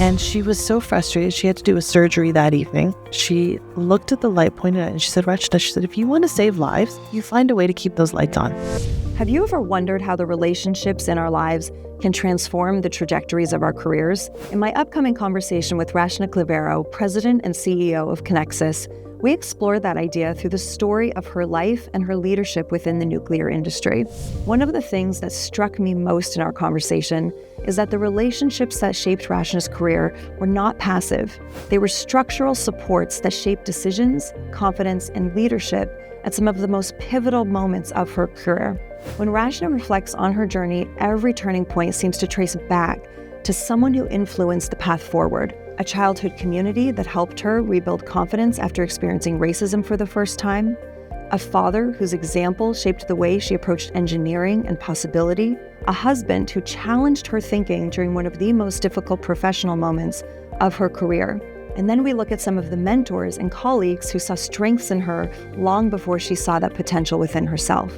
And she was so frustrated. She had to do a surgery that evening. She looked at the light, pointed at it, and she said, Rachna, she said, if you want to save lives, you find a way to keep those lights on. Have you ever wondered how the relationships in our lives can transform the trajectories of our careers? In my upcoming conversation with Rachna Clavero, President and CEO of Conexus, we explore that idea through the story of her life and her leadership within the nuclear industry. One of the things that struck me most in our conversation is that the relationships that shaped Rachna's career were not passive. They were structural supports that shaped decisions, confidence, and leadership at some of the most pivotal moments of her career. When Rachna reflects on her journey, every turning point seems to trace back to someone who influenced the path forward. A childhood community that helped her rebuild confidence after experiencing racism for the first time. A father whose example shaped the way she approached engineering and possibility. A husband who challenged her thinking during one of the most difficult professional moments of her career. And then we look at some of the mentors and colleagues who saw strengths in her long before she saw that potential within herself.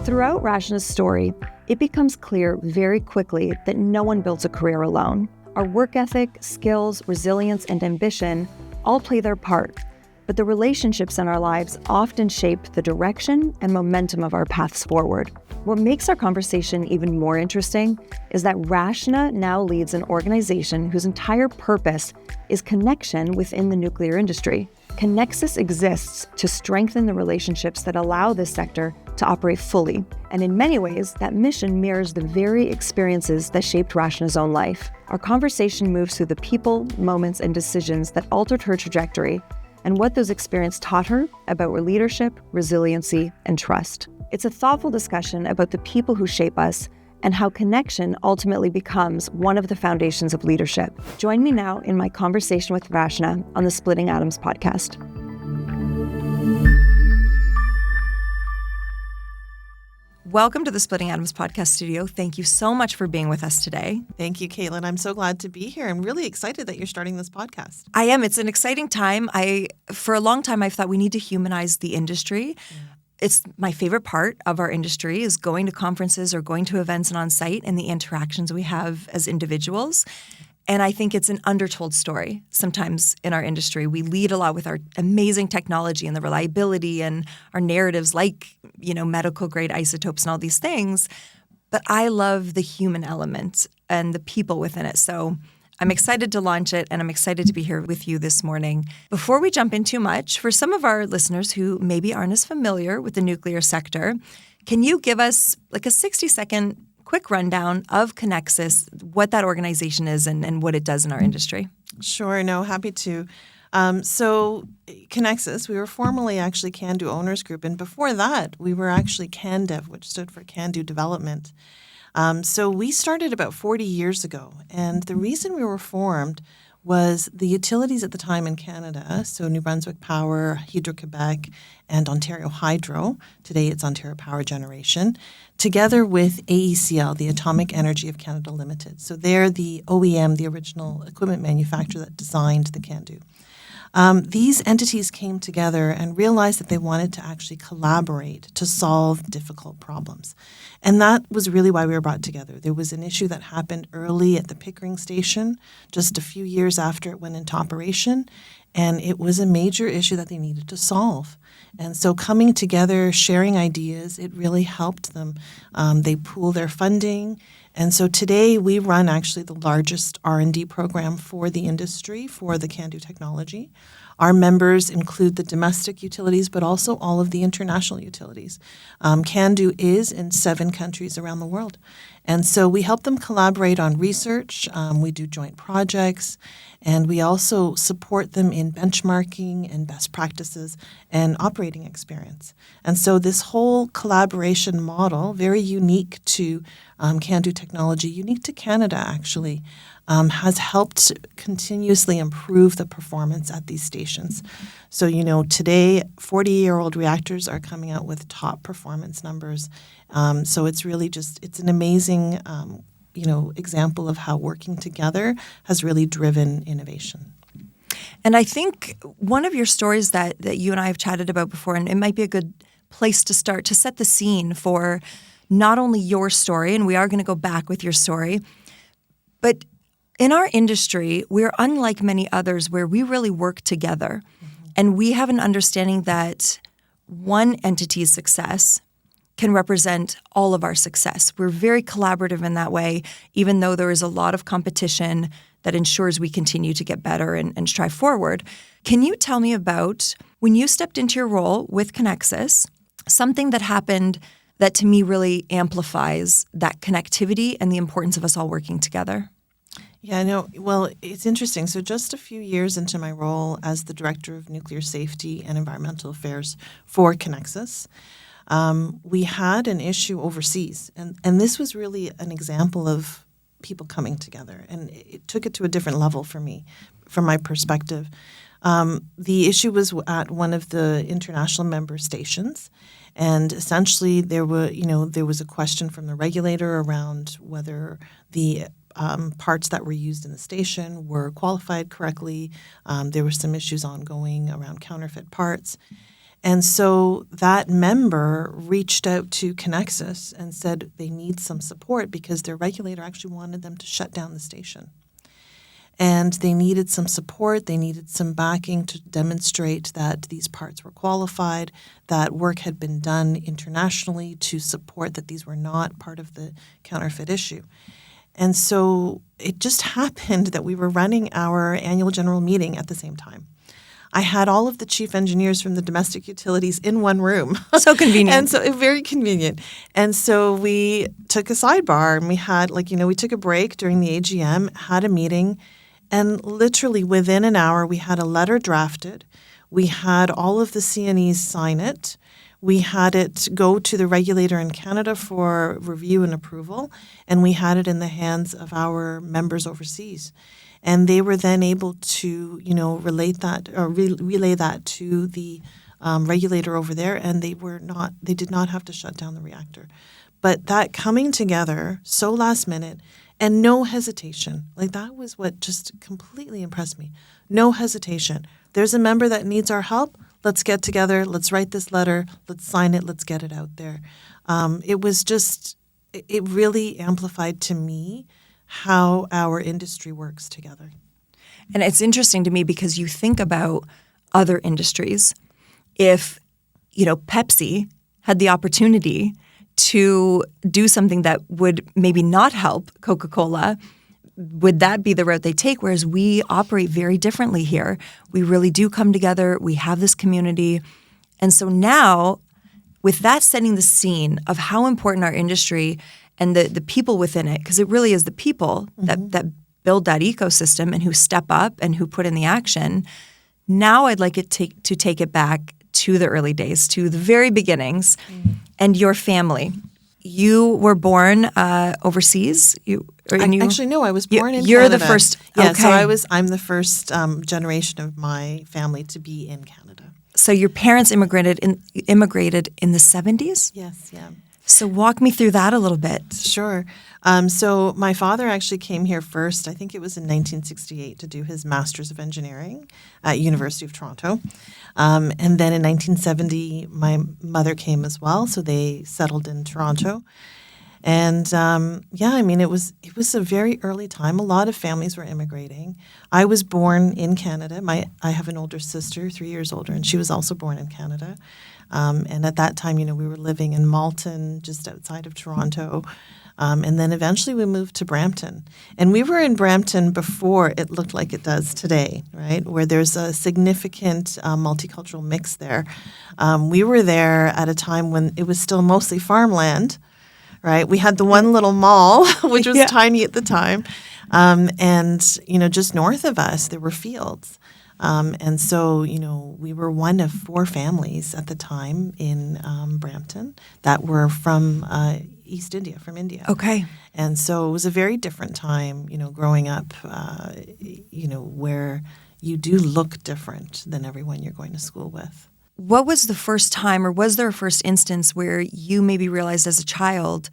Throughout Rachna's story, it becomes clear very quickly that no one builds a career alone. Our work ethic, skills, resilience, and ambition all play their part, but the relationships in our lives often shape the direction and momentum of our paths forward. What makes our conversation even more interesting is that Rachna now leads an organization whose entire purpose is connection within the nuclear industry. Conexus exists to strengthen the relationships that allow this sector to operate fully. And in many ways, that mission mirrors the very experiences that shaped Rachna's own life. Our conversation moves through the people, moments, and decisions that altered her trajectory and what those experiences taught her about her leadership, resiliency, and trust. It's a thoughtful discussion about the people who shape us and how connection ultimately becomes one of the foundations of leadership. Join me now in my conversation with Rachna on the Splitting Atoms podcast. Welcome to the Splitting Atoms podcast studio. Thank you so much for being with us today. Thank you, Caitlin. I'm so glad to be here. I'm really excited that you're starting this podcast. I am. It's an exciting time. For a long time, I've thought we need to humanize the industry. It's my favorite part of our industry is going to conferences or going to events and on site and the interactions we have as individuals. And I think it's an undertold story sometimes in our industry. We lead a lot with our amazing technology and the reliability and our narratives like, medical grade isotopes and all these things. But I love the human element and the people within it. So I'm excited to launch it, and I'm excited to be here with you this morning. Before we jump in too much, for some of our listeners who maybe aren't as familiar with the nuclear sector, can you give us like a 60-second quick rundown of Conexus, what that organization is and what it does in our industry? Sure. No, happy to. So Conexus, we were formerly actually Can-Do Owners Group, and before that, we were actually CanDev, which stood for Can-Do Development. So we started about 40 years ago, and the reason we were formed was the utilities at the time in Canada, so New Brunswick Power, Hydro-Quebec, and Ontario Hydro, today it's Ontario Power Generation, together with AECL, the Atomic Energy of Canada Limited. So they're the OEM, the original equipment manufacturer that designed the Can-Do. These entities came together and realized that they wanted to actually collaborate to solve difficult problems. And that was really why we were brought together. There was an issue that happened early at the Pickering station, just a few years after it went into operation, and it was a major issue that they needed to solve. And so coming together, sharing ideas, it really helped them. They pooled their funding. And so today we run actually the largest R&D program for the industry for the Can-Do technology. Our members include the domestic utilities, but also all of the international utilities. Can-Do is in 7 countries around the world. And so we help them collaborate on research. We do joint projects, and we also support them in benchmarking and best practices and operating experience. And so this whole collaboration model, very unique to Can-Do technology, unique to Canada actually, has helped continuously improve the performance at these stations. So, today 40-year-old reactors are coming out with top performance numbers. So it's really it's an amazing, example of how working together has really driven innovation. And I think one of your stories that you and I have chatted about before, and it might be a good place to start to set the scene for not only your story, and we are going to go back with your story, but In our industry, we're unlike many others where we really work together. And we have an understanding that one entity's success can represent all of our success. We're very collaborative in that way, even though there is a lot of competition that ensures we continue to get better and strive forward. Can you tell me about when you stepped into your role with Conexus, something that happened that to me really amplifies that connectivity and the importance of us all working together? Yeah, I know. Well, it's interesting. So just a few years into my role as the Director of Nuclear Safety and Environmental Affairs for Conexus, we had an issue overseas. And this was really an example of people coming together. And it took it to a different level for me, from my perspective. The issue was at one of the international member stations. And essentially there was a question from the regulator around whether the parts that were used in the station were qualified correctly. There were some issues ongoing around counterfeit parts. And so that member reached out to Conexus and said they need some support because their regulator actually wanted them to shut down the station. And they needed some support. They needed some backing to demonstrate that these parts were qualified, that work had been done internationally to support that these were not part of the counterfeit issue. And so it just happened that we were running our annual general meeting at the same time. I had all of the chief engineers from the domestic utilities in one room. So convenient. And so very convenient. And so we took a sidebar and we had we took a break during the AGM, had a meeting, and literally within an hour we had a letter drafted. We had all of the CNEs sign it. We had it go to the regulator in Canada for review and approval, and we had it in the hands of our members overseas. And they were then able to, relay that to the regulator over there, and they did not have to shut down the reactor. But that coming together so last minute and no hesitation, that was what just completely impressed me. No hesitation. There's a member that needs our help. Let's get together. Let's write this letter. Let's sign it. Let's get it out there. It really amplified to me how our industry works together. And it's interesting to me because you think about other industries. If, Pepsi had the opportunity to do something that would maybe not help Coca-Cola, would that be the route they take? Whereas we operate very differently here. We really do come together. We have this community. And so now, with that setting the scene of how important our industry and the people within it, because it really is the people that build that ecosystem and who step up and who put in the action, now I'd like it to take it back to the early days, to the very beginnings, and your family. You were born overseas. Actually, no. I was born in Canada. You're the first. Yeah, okay. so I'm the first generation of my family to be in Canada. So your parents immigrated in the 70s? Yes. Yeah. So walk me through that a little bit. Sure. So my father actually came here first. I think it was in 1968 to do his Master's of Engineering at University of Toronto. And then in 1970, my mother came as well. So they settled in Toronto. And it was a very early time. A lot of families were immigrating. I was born in Canada. I have an older sister, 3 years older, and she was also born in Canada. And at that time, we were living in Malton, just outside of Toronto. And then eventually we moved to Brampton. And we were in Brampton before it looked like it does today, right, where there's a significant multicultural mix there. We were there at a time when it was still mostly farmland, right? We had the one little mall, which was tiny at the time. And just north of us, there were fields. And so, we were one of 4 families at the time in Brampton that were from East India, from India. Okay. And so it was a very different time, growing up, where you do look different than everyone you're going to school with. What was the first time, or was there a first instance where you maybe realized as a child,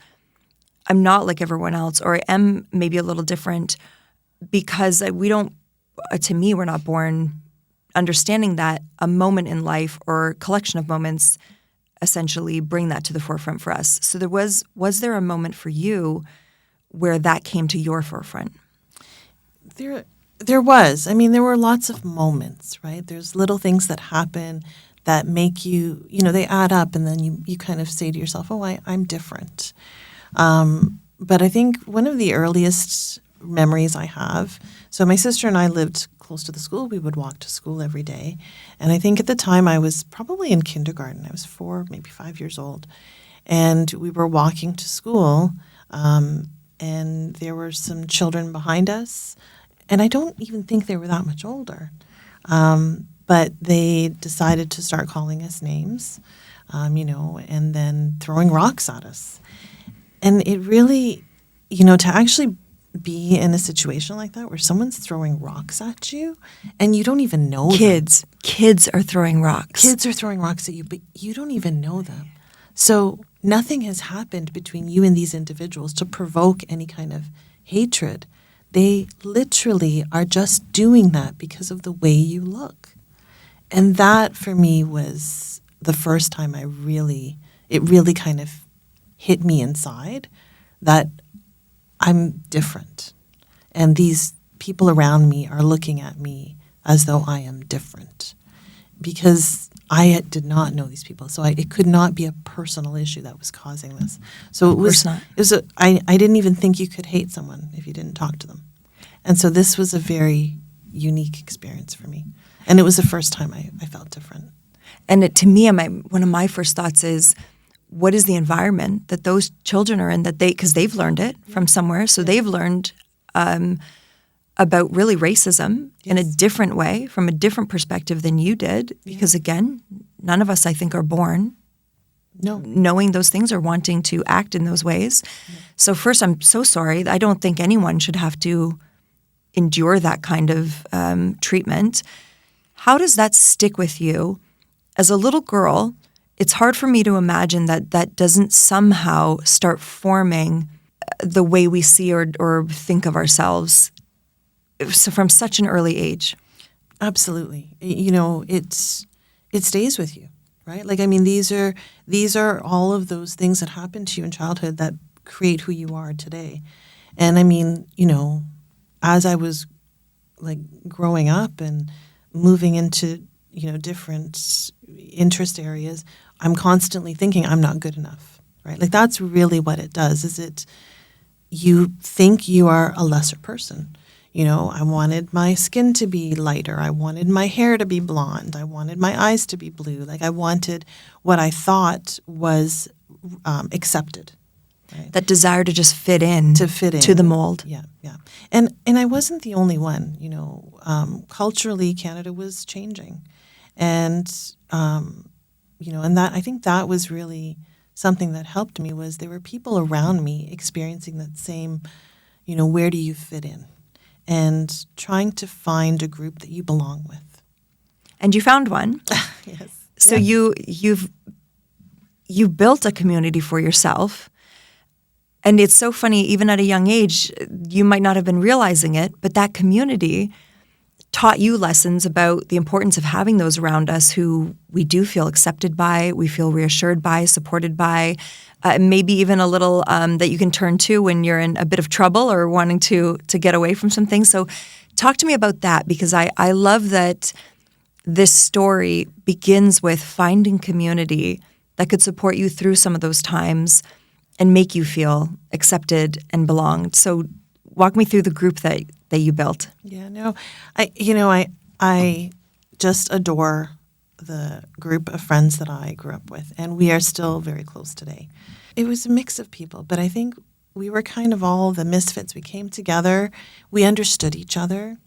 I'm not like everyone else, or I am maybe a little different, because to me, we're not born understanding that a moment in life or collection of moments essentially bring that to the forefront for us. So was there a moment for you where that came to your forefront? There was. I mean, there were lots of moments, right? There's little things that happen that make you, they add up, and then you kind of say to yourself, oh, I'm different. But I think one of the earliest memories I have, so my sister and I lived close to the school. We would walk to school every day. And I think at the time I was probably in kindergarten. I was 4, maybe 5 years old. And we were walking to school, and there were some children behind us. And I don't even think they were that much older. But they decided to start calling us names, and then throwing rocks at us. And it really, to actually be in a situation like that where someone's throwing rocks at you and you don't even know them. Kids are throwing rocks. Kids are throwing rocks at you, but you don't even know them. So nothing has happened between you and these individuals to provoke any kind of hatred. They literally are just doing that because of the way you look. And that for me was the first time it really kind of hit me inside that I'm different. And these people around me are looking at me as though I am different. Because I did not know these people. So it could not be a personal issue that was causing this. So it was not. I didn't even think you could hate someone if you didn't talk to them. And so this was a very unique experience for me. And it was the first time I felt different. And to me, one of my first thoughts is, what is the environment that those children are in, because they've learned it from somewhere. So they've learned about really racism in a different way, from a different perspective than you did. Because again, none of us, I think, are born knowing those things or wanting to act in those ways. So first, I'm so sorry. I don't think anyone should have to endure that kind of treatment. How does that stick with you? As a little girl, it's hard for me to imagine that doesn't somehow start forming the way we see or think of ourselves from such an early age. Absolutely. It stays with you, right? Like, I mean, these are all of those things that happened to you in childhood that create who you are today. And I mean, as I was like growing up and moving into, different interest areas, I'm constantly thinking I'm not good enough, right? Like that's really what it does, you think you are a lesser person. I wanted my skin to be lighter. I wanted my hair to be blonde. I wanted my eyes to be blue. Like I wanted what I thought was accepted. Right? That desire to just fit in. To the mold. Yeah. And I wasn't the only one. Culturally, Canada was changing. And, and that I think that was really something that helped me was there were people around me experiencing that same, where do you fit in? And trying to find a group that you belong with. And you found one. Yes. So you've built a community for yourself. And it's so funny, even at a young age, you might not have been realizing it, but that community taught you lessons about the importance of having those around us who we do feel accepted by, we feel reassured by, supported by, maybe even a little that you can turn to when you're in a bit of trouble or wanting to get away from some things. So talk to me about that, because I love that this story begins with finding community that could support you through some of those times and make you feel accepted and belonged. So walk me through the group that you built. Yeah, no, I just adore the group of friends that I grew up with, and we are still very close today. It was a mix of people, but I think we were kind of all the misfits. We came together, we understood each other,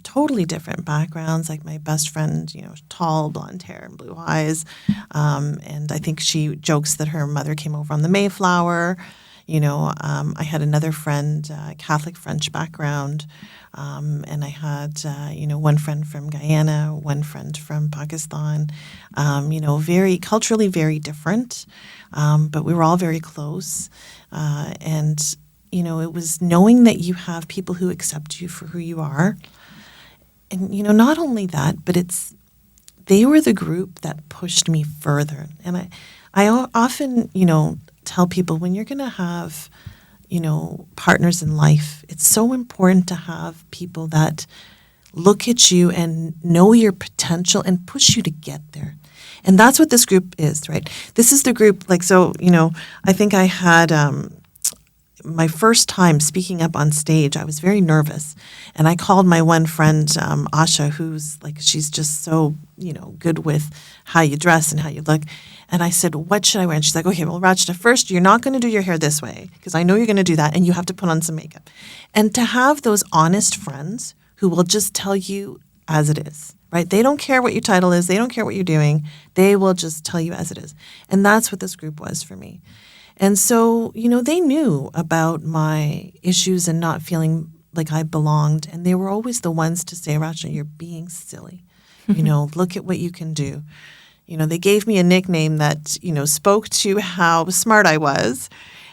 totally different backgrounds. Like my best friend, tall, blonde hair and blue eyes, and I think she jokes that her mother came over on the Mayflower. I had another friend, Catholic French background, and I had, one friend from Guyana, one friend from Pakistan, very culturally very different, but we were all very close. And, it was knowing that you have people who accept you for who you are. And, not only that, but they were the group that pushed me further. And I often, tell people when you're going to have, partners in life, it's so important to have people that look at you and know your potential and push you to get there. And that's what this group is, right? This is the group, I think I had my first time speaking up on stage. I was very nervous. And I called my one friend, Asha, who's she's just so, good with how you dress and how you look. And I said, what should I wear? And she's like, okay, well, Rachna, first, you're not going to do your hair this way because I know you're going to do that and you have to put on some makeup. And to have those honest friends who will just tell you as it is, right? They don't care what your title is. They don't care what you're doing. They will just tell you as it is. And that's what this group was for me. And so, they knew about my issues and not feeling like I belonged. And they were always the ones to say, Rachna, you're being silly. Look at what you can do. They gave me a nickname that, spoke to how smart I was.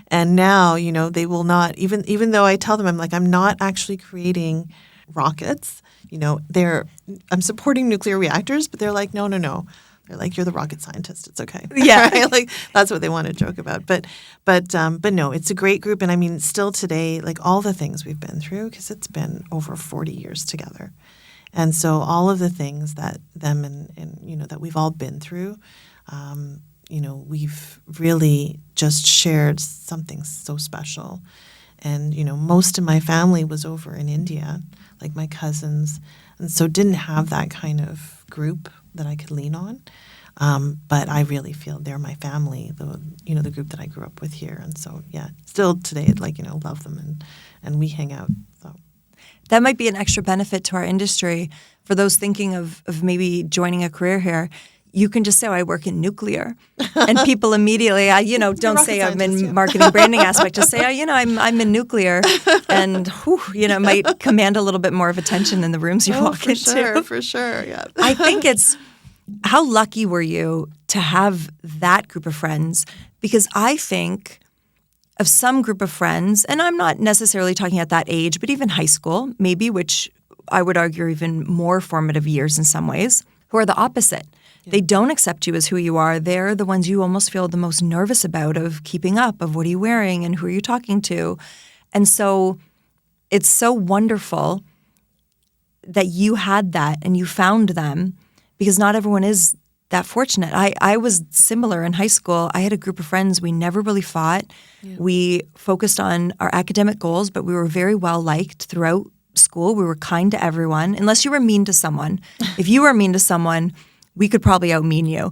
And now, they will not, even though I tell them, I'm not actually creating rockets. I'm supporting nuclear reactors, but they're like, no. They're like, you're the rocket scientist. It's okay. Yeah. Right? That's what they want to joke about. But no, it's a great group. And still today, all the things we've been through, because it's been over 40 years together. And so all of the things that them and that we've all been through, we've really just shared something so special. And, most of my family was over in India, like my cousins, and so didn't have that kind of group that I could lean on. But I really feel they're my family, the group that I grew up with here. And so, yeah, still today, love them and we hang out. So that might be an extra benefit to our industry for those thinking of maybe joining a career here. You can just say, I work in nuclear. And people immediately, don't say I'm in marketing branding aspect. Just say, I'm in nuclear. And, might command a little bit more of attention in the rooms you walk into. For sure, yeah. I think how lucky were you to have that group of friends? Because I think of some group of friends, and I'm not necessarily talking at that age, but even high school, maybe, which I would argue are even more formative years in some ways, who are the opposite. They don't accept you as who you are. They're the ones you almost feel the most nervous about, of keeping up, of what are you wearing and who are you talking to. And so it's so wonderful that you had that and you found them, because not everyone is that fortunate. I was similar in high school. I had a group of friends. We never really fought. Yeah. We focused on our academic goals, but we were very well liked throughout school. We were kind to everyone, unless you were mean to someone. If you were mean to someone, we could probably out-mean you.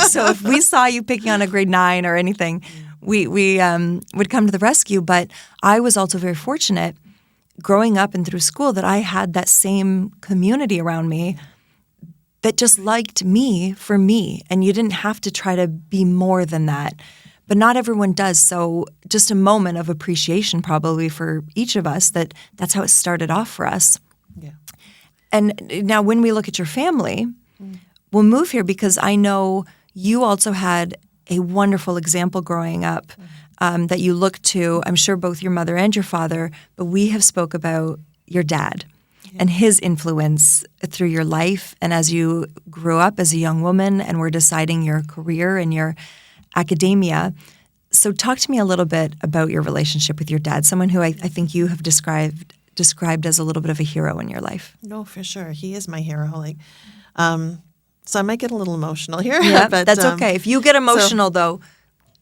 So if we saw you picking on a grade 9 or anything, we would come to the rescue. But I was also very fortunate growing up and through school that I had that same community around me that just liked me for me. And you didn't have to try to be more than that. But not everyone does. So just a moment of appreciation probably for each of us that's how it started off for us. Yeah. And now when we look at your family, we'll move here because I know you also had a wonderful example growing up that you look to, I'm sure both your mother and your father, but we have spoke about your dad and his influence through your life and as you grew up as a young woman and were deciding your career and your academia. So talk to me a little bit about your relationship with your dad, someone who I think you have described as a little bit of a hero in your life. No, for sure. He is my hero. So I might get a little emotional here. Yeah, but that's okay. If you get emotional, though,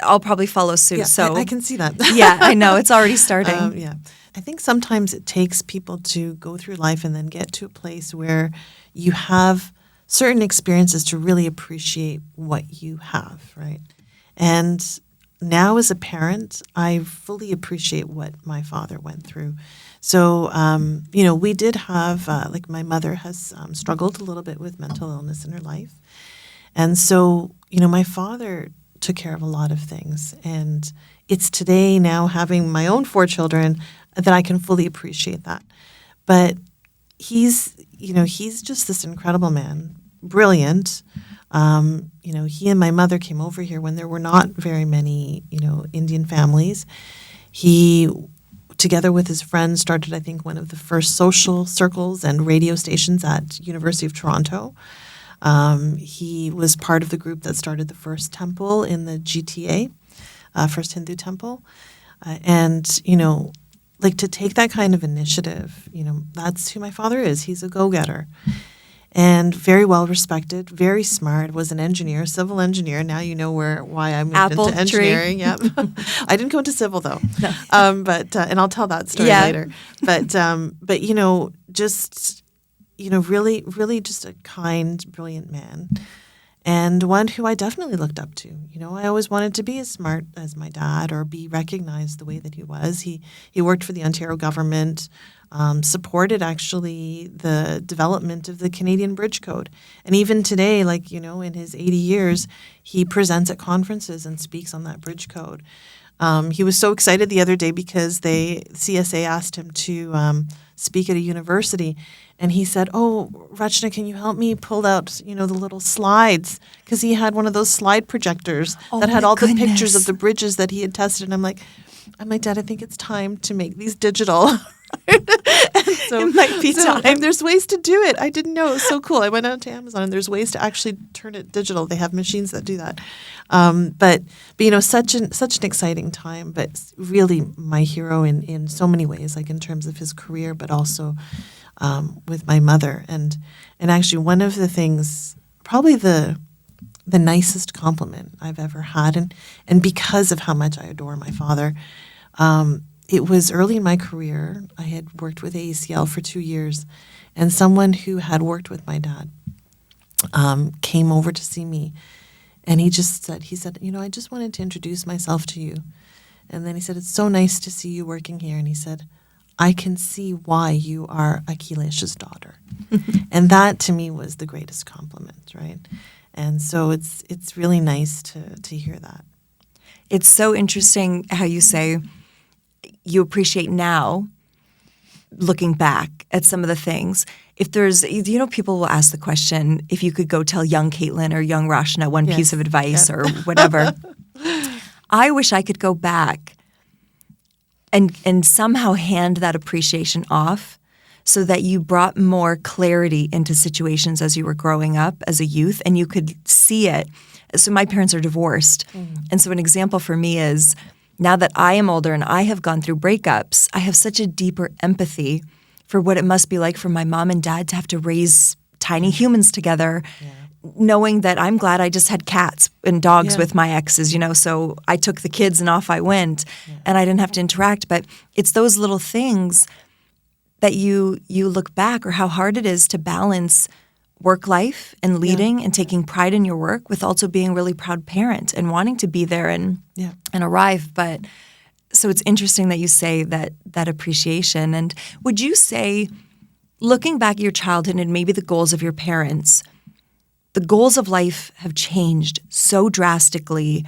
I'll probably follow suit. Yeah, so I can see that. Yeah, I know. It's already starting. Yeah. I think sometimes it takes people to go through life and then get to a place where you have certain experiences to really appreciate what you have, right? And now as a parent, I fully appreciate what my father went through. So, we did have, my mother has struggled a little bit with mental illness in her life. And so, my father took care of a lot of things. And it's today now having my own 4 children that I can fully appreciate that. But he's just this incredible man, brilliant. He and my mother came over here when there were not very many, Indian families. He, together with his friends, started, I think, one of the first social circles and radio stations at University of Toronto. He was part of the group that started the first temple in the GTA, first Hindu temple. And, you know, like to take that kind of initiative, you know, that's who my father is. He's a go-getter and very well respected, very smart, was an engineer, civil engineer. Now you know why I moved Apple into engineering. Yep. I didn't go into civil though. No. But and I'll tell that story later. But you know, just, you know, really, really just a kind, brilliant man. And one who I definitely looked up to. You know, I always wanted to be as smart as my dad or be recognized the way that he was. He worked for the Ontario government, supported actually the development of the Canadian Bridge Code. And even today, like, you know, in his 80 years, he presents at conferences and speaks on that bridge code. He was so excited the other day because CSA asked him to speak at a university. And he said, "Oh, Rachna, can you help me pull out, you know, the little slides?" Because he had one of those slide projectors that had all the pictures of the bridges that he had tested. And I'm like, Dad, I think it's time to make these digital. So, it might be time. And there's ways to do it. I didn't know. It was so cool. I went out to Amazon and there's ways to actually turn it digital. They have machines that do that. But you know, such an exciting time. But really, my hero in so many ways, like in terms of his career, but also with my mother. And actually, one of the things, probably the nicest compliment I've ever had, and because of how much I adore my father. It was early in my career. I had worked with AECL for 2 years, and someone who had worked with my dad came over to see me, and he said, you know, I just wanted to introduce myself to you. And then he said, it's so nice to see you working here. And he said, I can see why you are Achilles's daughter. And that to me was the greatest compliment, right? And so it's really nice to hear that. It's so interesting how you say you appreciate now, looking back at some of the things. If there's, you know, people will ask the question, if you could go tell young Caitlin or young Rachna one piece of advice or whatever. I wish I could go back and somehow hand that appreciation off so that you brought more clarity into situations as you were growing up as a youth and you could see it. So my parents are divorced. And so an example for me is, now that I am older and I have gone through breakups, I have such a deeper empathy for what it must be like for my mom and dad to have to raise tiny humans together, knowing that I'm glad I just had cats and dogs with my exes, you know, so I took the kids and off I went and I didn't have to interact. But it's those little things that you look back, or how hard it is to balance work life and leading and taking pride in your work with also being a really proud parent and wanting to be there and arrive. But so it's interesting that you say that appreciation. And would you say, looking back at your childhood and maybe the goals of your parents, the goals of life have changed so drastically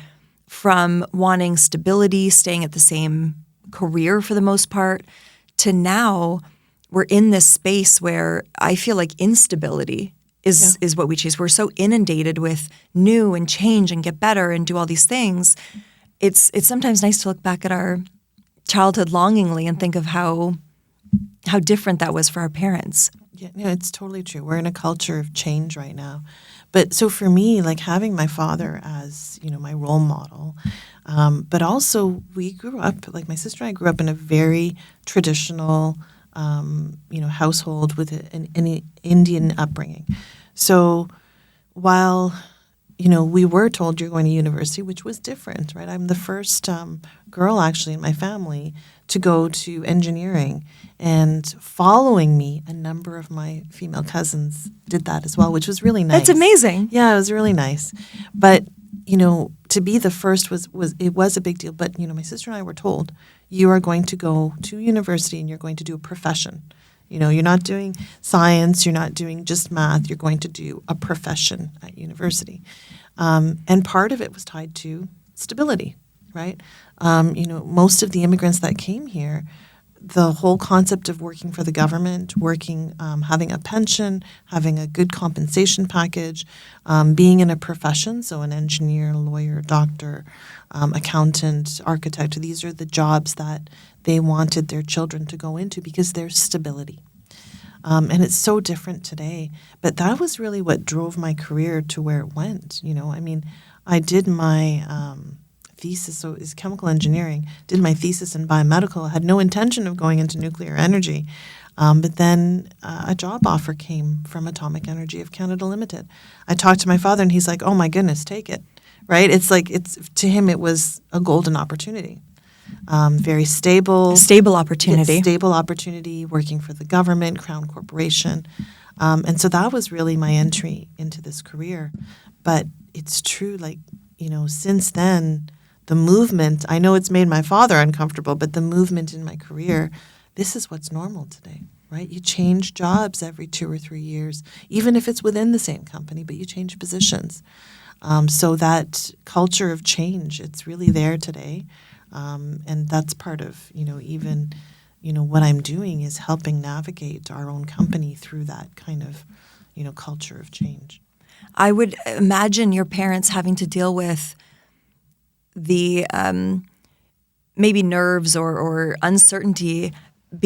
from wanting stability, staying at the same career for the most part, to now we're in this space where I feel like instability is what we chase. We're so inundated with new and change and get better and do all these things. It's sometimes nice to look back at our childhood longingly and think of how different that was for our parents. Yeah, no, it's totally true. We're in a culture of change right now. But so for me, like having my father as, you know, my role model, but also we grew up, like my sister and I grew up in a very traditional you know, household with an Indian upbringing. So while, you know, we were told you're going to university, which was different, right? I'm the first girl actually in my family to go to engineering. And following me, a number of my female cousins did that as well, which was really nice. That's amazing. Yeah, it was really nice. But, you know, to be the first was a big deal. But, you know, my sister and I were told, you are going to go to university and you're going to do a profession. You know, you're not doing science, you're not doing just math, you're going to do a profession at university. And part of it was tied to stability, right? You know, most of the immigrants that came here, the whole concept of working for the government, working, having a pension, having a good compensation package, being in a profession, so an engineer, lawyer, doctor, accountant, architect, these are the jobs that they wanted their children to go into because there's stability. And it's so different today. But that was really what drove my career to where it went. You know, I mean, I did my thesis, so is chemical engineering, did my thesis in biomedical, had no intention of going into nuclear energy. But then a job offer came from Atomic Energy of Canada Limited. I talked to my father, and he's like, "Oh my goodness, take it." Right? It's like to him it was a golden opportunity. Very stable. A stable opportunity. Stable opportunity, working for the government, Crown Corporation. And so that was really my entry into this career. But it's true, like, since then, the movement, I know it's made my father uncomfortable, but the movement in my career, this is what's normal today, right? You change jobs every 2 or 3 years, even if it's within the same company, but you change positions. So that culture of change, it's really there today. And that's part of, even, what I'm doing is helping navigate our own company through that kind of, culture of change. I would imagine your parents having to deal with the maybe nerves or uncertainty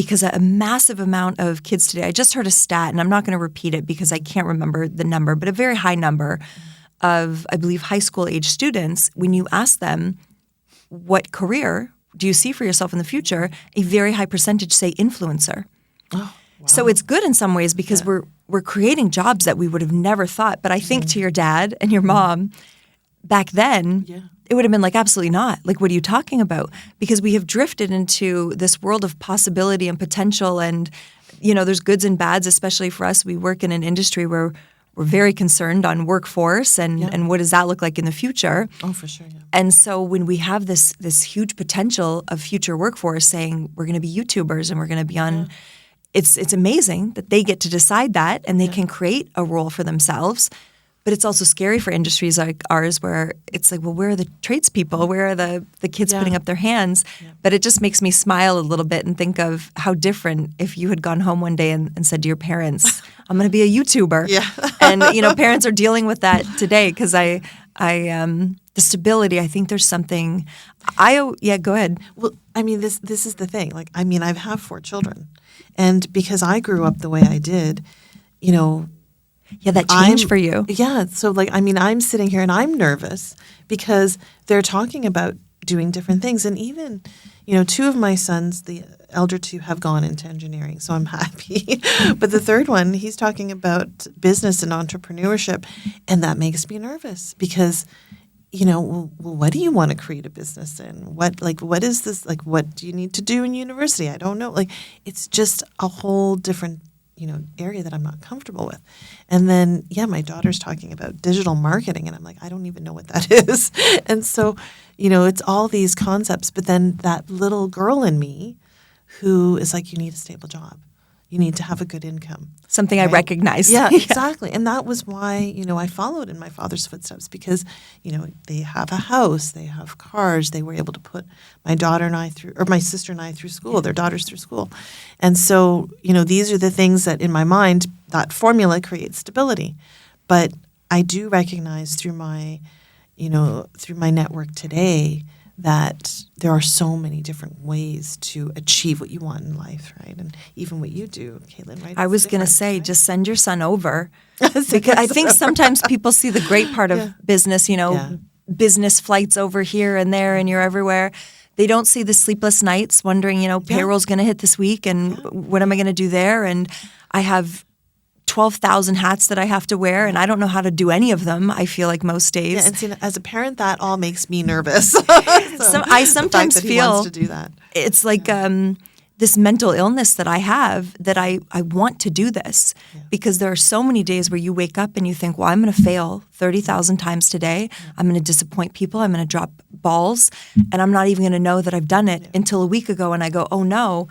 because a massive amount of kids today, I just heard a stat, and I'm not going to repeat it because I can't remember the number, but a very high number of, I believe, high school age students, when you ask them, what career do you see for yourself in the future, a very high percentage say influencer. Oh, wow. So it's good in some ways because we're creating jobs that we would have never thought. But I think to your dad and your mom, back then, it would have been like, absolutely not. Like, what are you talking about? Because we have drifted into this world of possibility and potential. And, there's goods and bads, especially for us. We work in an industry where we're very concerned on workforce and what does that look like in the future. Oh, for sure, yeah. And so when we have this huge potential of future workforce saying we're going to be YouTubers and we're going to be on, it's amazing that they get to decide that and they can create a role for themselves. But it's also scary for industries like ours where it's like, well, where are the tradespeople? Where are the kids putting up their hands? Yeah. But it just makes me smile a little bit and think of how different if you had gone home one day and said to your parents, I'm going to be a YouTuber. Yeah. And, parents are dealing with that today because the stability, I think there's something go ahead. Well, I mean, this is the thing. Like, I mean, I have 4 children. And because I grew up the way I did, that changed for you. Yeah. So, like, I mean, I'm sitting here and I'm nervous because they're talking about doing different things. And even, 2 of my sons, the elder 2, have gone into engineering. So I'm happy. But the third one, he's talking about business and entrepreneurship. And that makes me nervous because, well, what do you want to create a business in? What is this? Like, what do you need to do in university? I don't know. Like, it's just a whole different area that I'm not comfortable with. And then, my daughter's talking about digital marketing, and I'm like, I don't even know what that is. And so, it's all these concepts, but then that little girl in me who is like, you need a stable job. You need to have a good income. Something right? I recognize. Yeah, exactly. And that was why, I followed in my father's footsteps because, they have a house, they have cars, they were able to put my daughter and I through, or my sister and I through school, their daughters through school. And so, these are the things that in my mind, that formula creates stability. But I do recognize through my network today that there are so many different ways to achieve what you want in life, right? And even what you do, Caitlin, right? I was going to say, right? Just send your son over. Because I think sometimes people see the great part of business, business flights over here and there and you're everywhere. They don't see the sleepless nights wondering, payroll's going to hit this week and what am I going to do there? And I have 12,000 hats that I have to wear, and I don't know how to do any of them, I feel like most days. Yeah, and see, as a parent, that all makes me nervous. I sometimes the fact that feel he wants to do that. It's like this mental illness that I have that I want to do this because there are so many days where you wake up and you think, well, I'm going to fail 30,000 times today. I'm going to disappoint people. I'm going to drop balls, and I'm not even going to know that I've done it until a week ago, and I go, oh, no.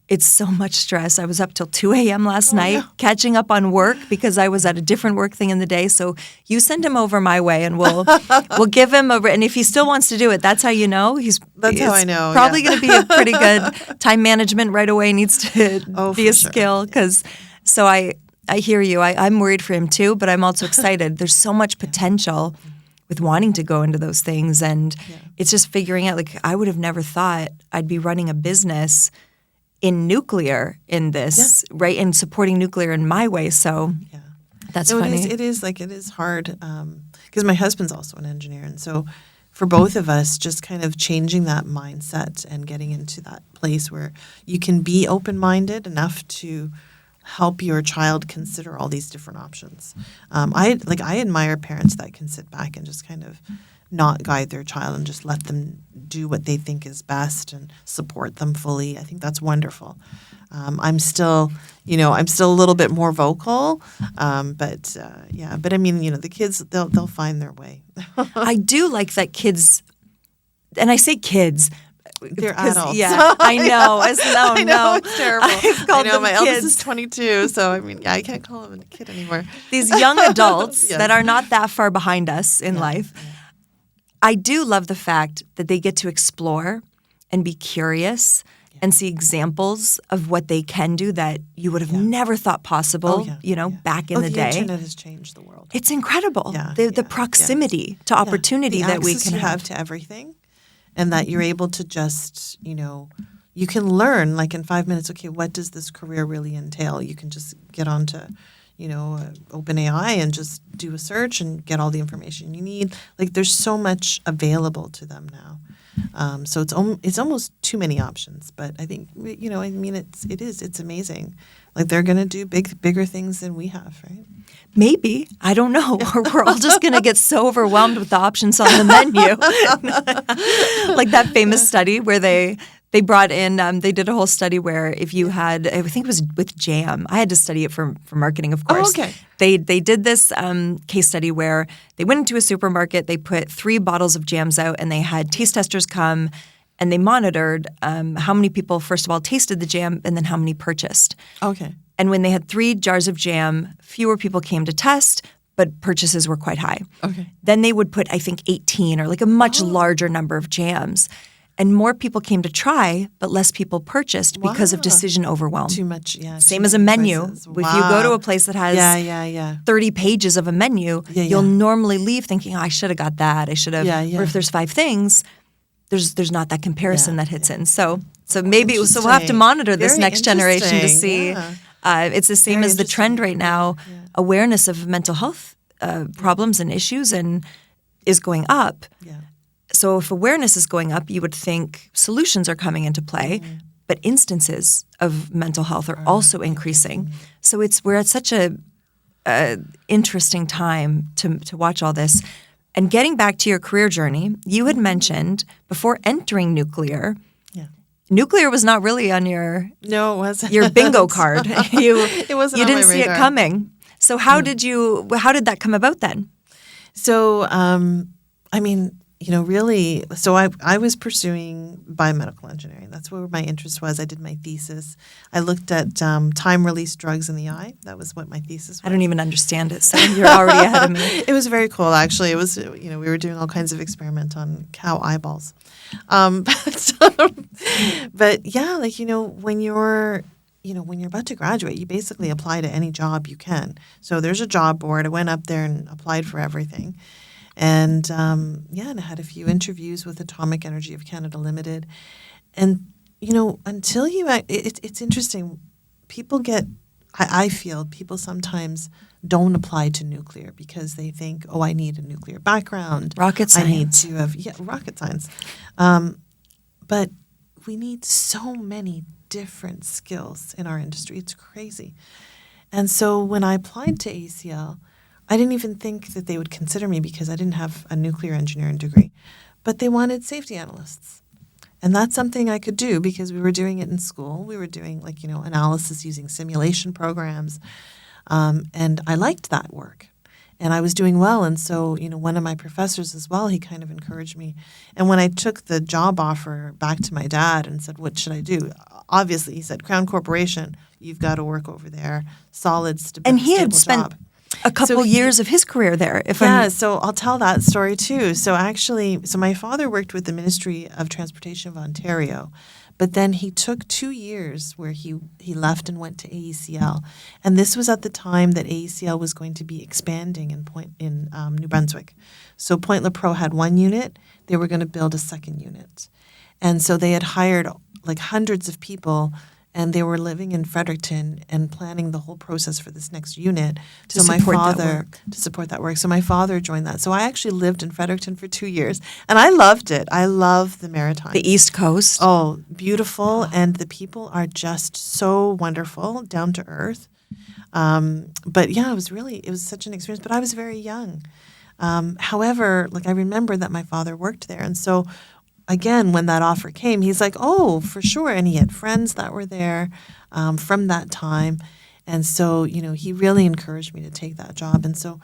It's so much stress. I was up till 2 a.m. last night catching up on work because I was at a different work thing in the day. So you send him over my way and we'll give him a – and if he still wants to do it, that's how you know. That's how I know. Probably going to be a pretty good time management right away needs to be a skill because – so I hear you. I'm worried for him too, but I'm also excited. There's so much potential with wanting to go into those things. And it's just figuring out like I would have never thought I'd be running a business – in nuclear in this, right? And supporting nuclear in my way. So that's funny. It is hard because my husband's also an engineer. And so for both of us, just kind of changing that mindset and getting into that place where you can be open-minded enough to help your child consider all these different options. I admire parents that can sit back and just kind of not guide their child and just let them do what they think is best and support them fully. I think that's wonderful. I'm still a little bit more vocal, but I mean, the kids, they'll find their way. I do like that kids, and I say kids. They're adults. Yeah, I know. I know, it's terrible. I've called them my kids. eldest is 22, so I mean, I can't call him a kid anymore. These young adults Yes. that are not that far behind us in life. Yeah. I do love the fact that they get to explore and be curious and see examples of what they can do that you would have never thought possible, back in the day. The internet has changed the world. It's incredible. Yeah, The proximity to opportunity the that we access can you have to everything, and that you're able to just, you can learn like in 5 minutes, okay, what does this career really entail? You can just get onto OpenAI and just do a search and get all the information you need. Like there's so much available to them now. So it's almost too many options. But I think, it's amazing. Like they're going to do bigger things than we have, right? Maybe. I don't know. Or we're all just going to get so overwhelmed with the options on the menu. Like that famous study where they brought in, they did a whole study where if you had, I think it was with jam. I had to study it for marketing, of course. Oh, okay. They did this case study where they went into a supermarket, they put 3 bottles of jams out, and they had taste testers come, and they monitored how many people, first of all, tasted the jam and then how many purchased. Okay. And when they had 3 jars of jam, fewer people came to test, but purchases were quite high. Okay. Then they would put, I think, 18 or like a much larger number of jams. And more people came to try, but less people purchased because of decision overwhelm. Too much, yeah. Same as a menu. Choices. If you go to a place that has 30 pages of a menu, you'll normally leave thinking, I should have got that. I should have. Or if there's 5 things, there's not that comparison that hits in. So maybe we'll have to monitor this next generation to see. Yeah. It's the same as the trend right now. Yeah. Awareness of mental health problems and issues is going up. Yeah. So if awareness is going up, you would think solutions are coming into play, but instances of mental health are also increasing. So we're at such a interesting time to watch all this. And getting back to your career journey, you had mentioned before entering nuclear, nuclear was not really on your No, it wasn't. Your bingo card. It wasn't. You on didn't my see radar. it coming. So how did that come about then? So, really, so I was pursuing biomedical engineering. That's where my interest was. I did my thesis. I looked at time-release drugs in the eye. That was what my thesis was. I don't even understand it, so you're already ahead of me. It was very cool, actually. It was, we were doing all kinds of experiment on cow eyeballs. But yeah, when you're about to graduate, you basically apply to any job you can. So there's a job board. I went up there and applied for everything. And and I had a few interviews with Atomic Energy of Canada Limited. And, until it's interesting. I feel people sometimes don't apply to nuclear because they think, I need a nuclear background. Rocket science. I need to have, rocket science. But we need so many different skills in our industry. It's crazy. And so when I applied to ACL, I didn't even think that they would consider me because I didn't have a nuclear engineering degree. But they wanted safety analysts. And that's something I could do because we were doing it in school. We were doing analysis using simulation programs. And I liked that work. And I was doing well. And so, one of my professors as well, he kind of encouraged me. And when I took the job offer back to my dad and said, what should I do? Obviously, he said, Crown Corporation, you've got to work over there. Solid, stable job. And he had spent a couple years of his career there. So I'll tell that story too. So my father worked with the Ministry of Transportation of Ontario, but then he took 2 years where he left and went to AECL. And this was at the time that AECL was going to be expanding in New Brunswick. So Point Lepreau had 1 unit. They were going to build a second unit. And so they had hired like hundreds of people and they were living in Fredericton and planning the whole process for this next unit. To support that work. So my father joined that. So I actually lived in Fredericton for 2 years, and I loved it. I love the Maritimes. The East Coast. Oh, beautiful, and the people are just so wonderful, down to earth. But yeah, it was such an experience. But I was very young. However, like I remember that my father worked there, and so again, when that offer came, he's like, "Oh, for sure," and he had friends that were there from that time, and so he really encouraged me to take that job, and so.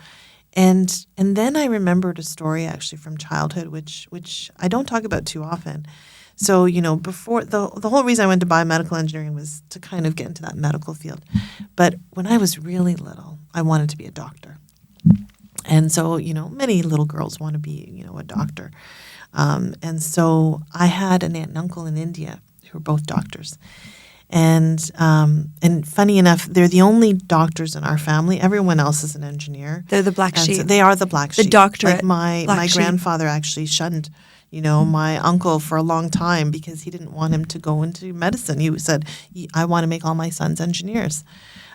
And then I remembered a story actually from childhood, which I don't talk about too often. So, before the whole reason I went to biomedical engineering was to kind of get into that medical field. But when I was really little, I wanted to be a doctor. And so, many little girls want to be, a doctor. And so I had an aunt and uncle in India who were both doctors. And funny enough, they're the only doctors in our family. Everyone else is an engineer. They're the black sheep. So they are the black sheep. The doctorate. Like my grandfather actually shunned my uncle for a long time because he didn't want him to go into medicine. He said, I want to make all my sons engineers.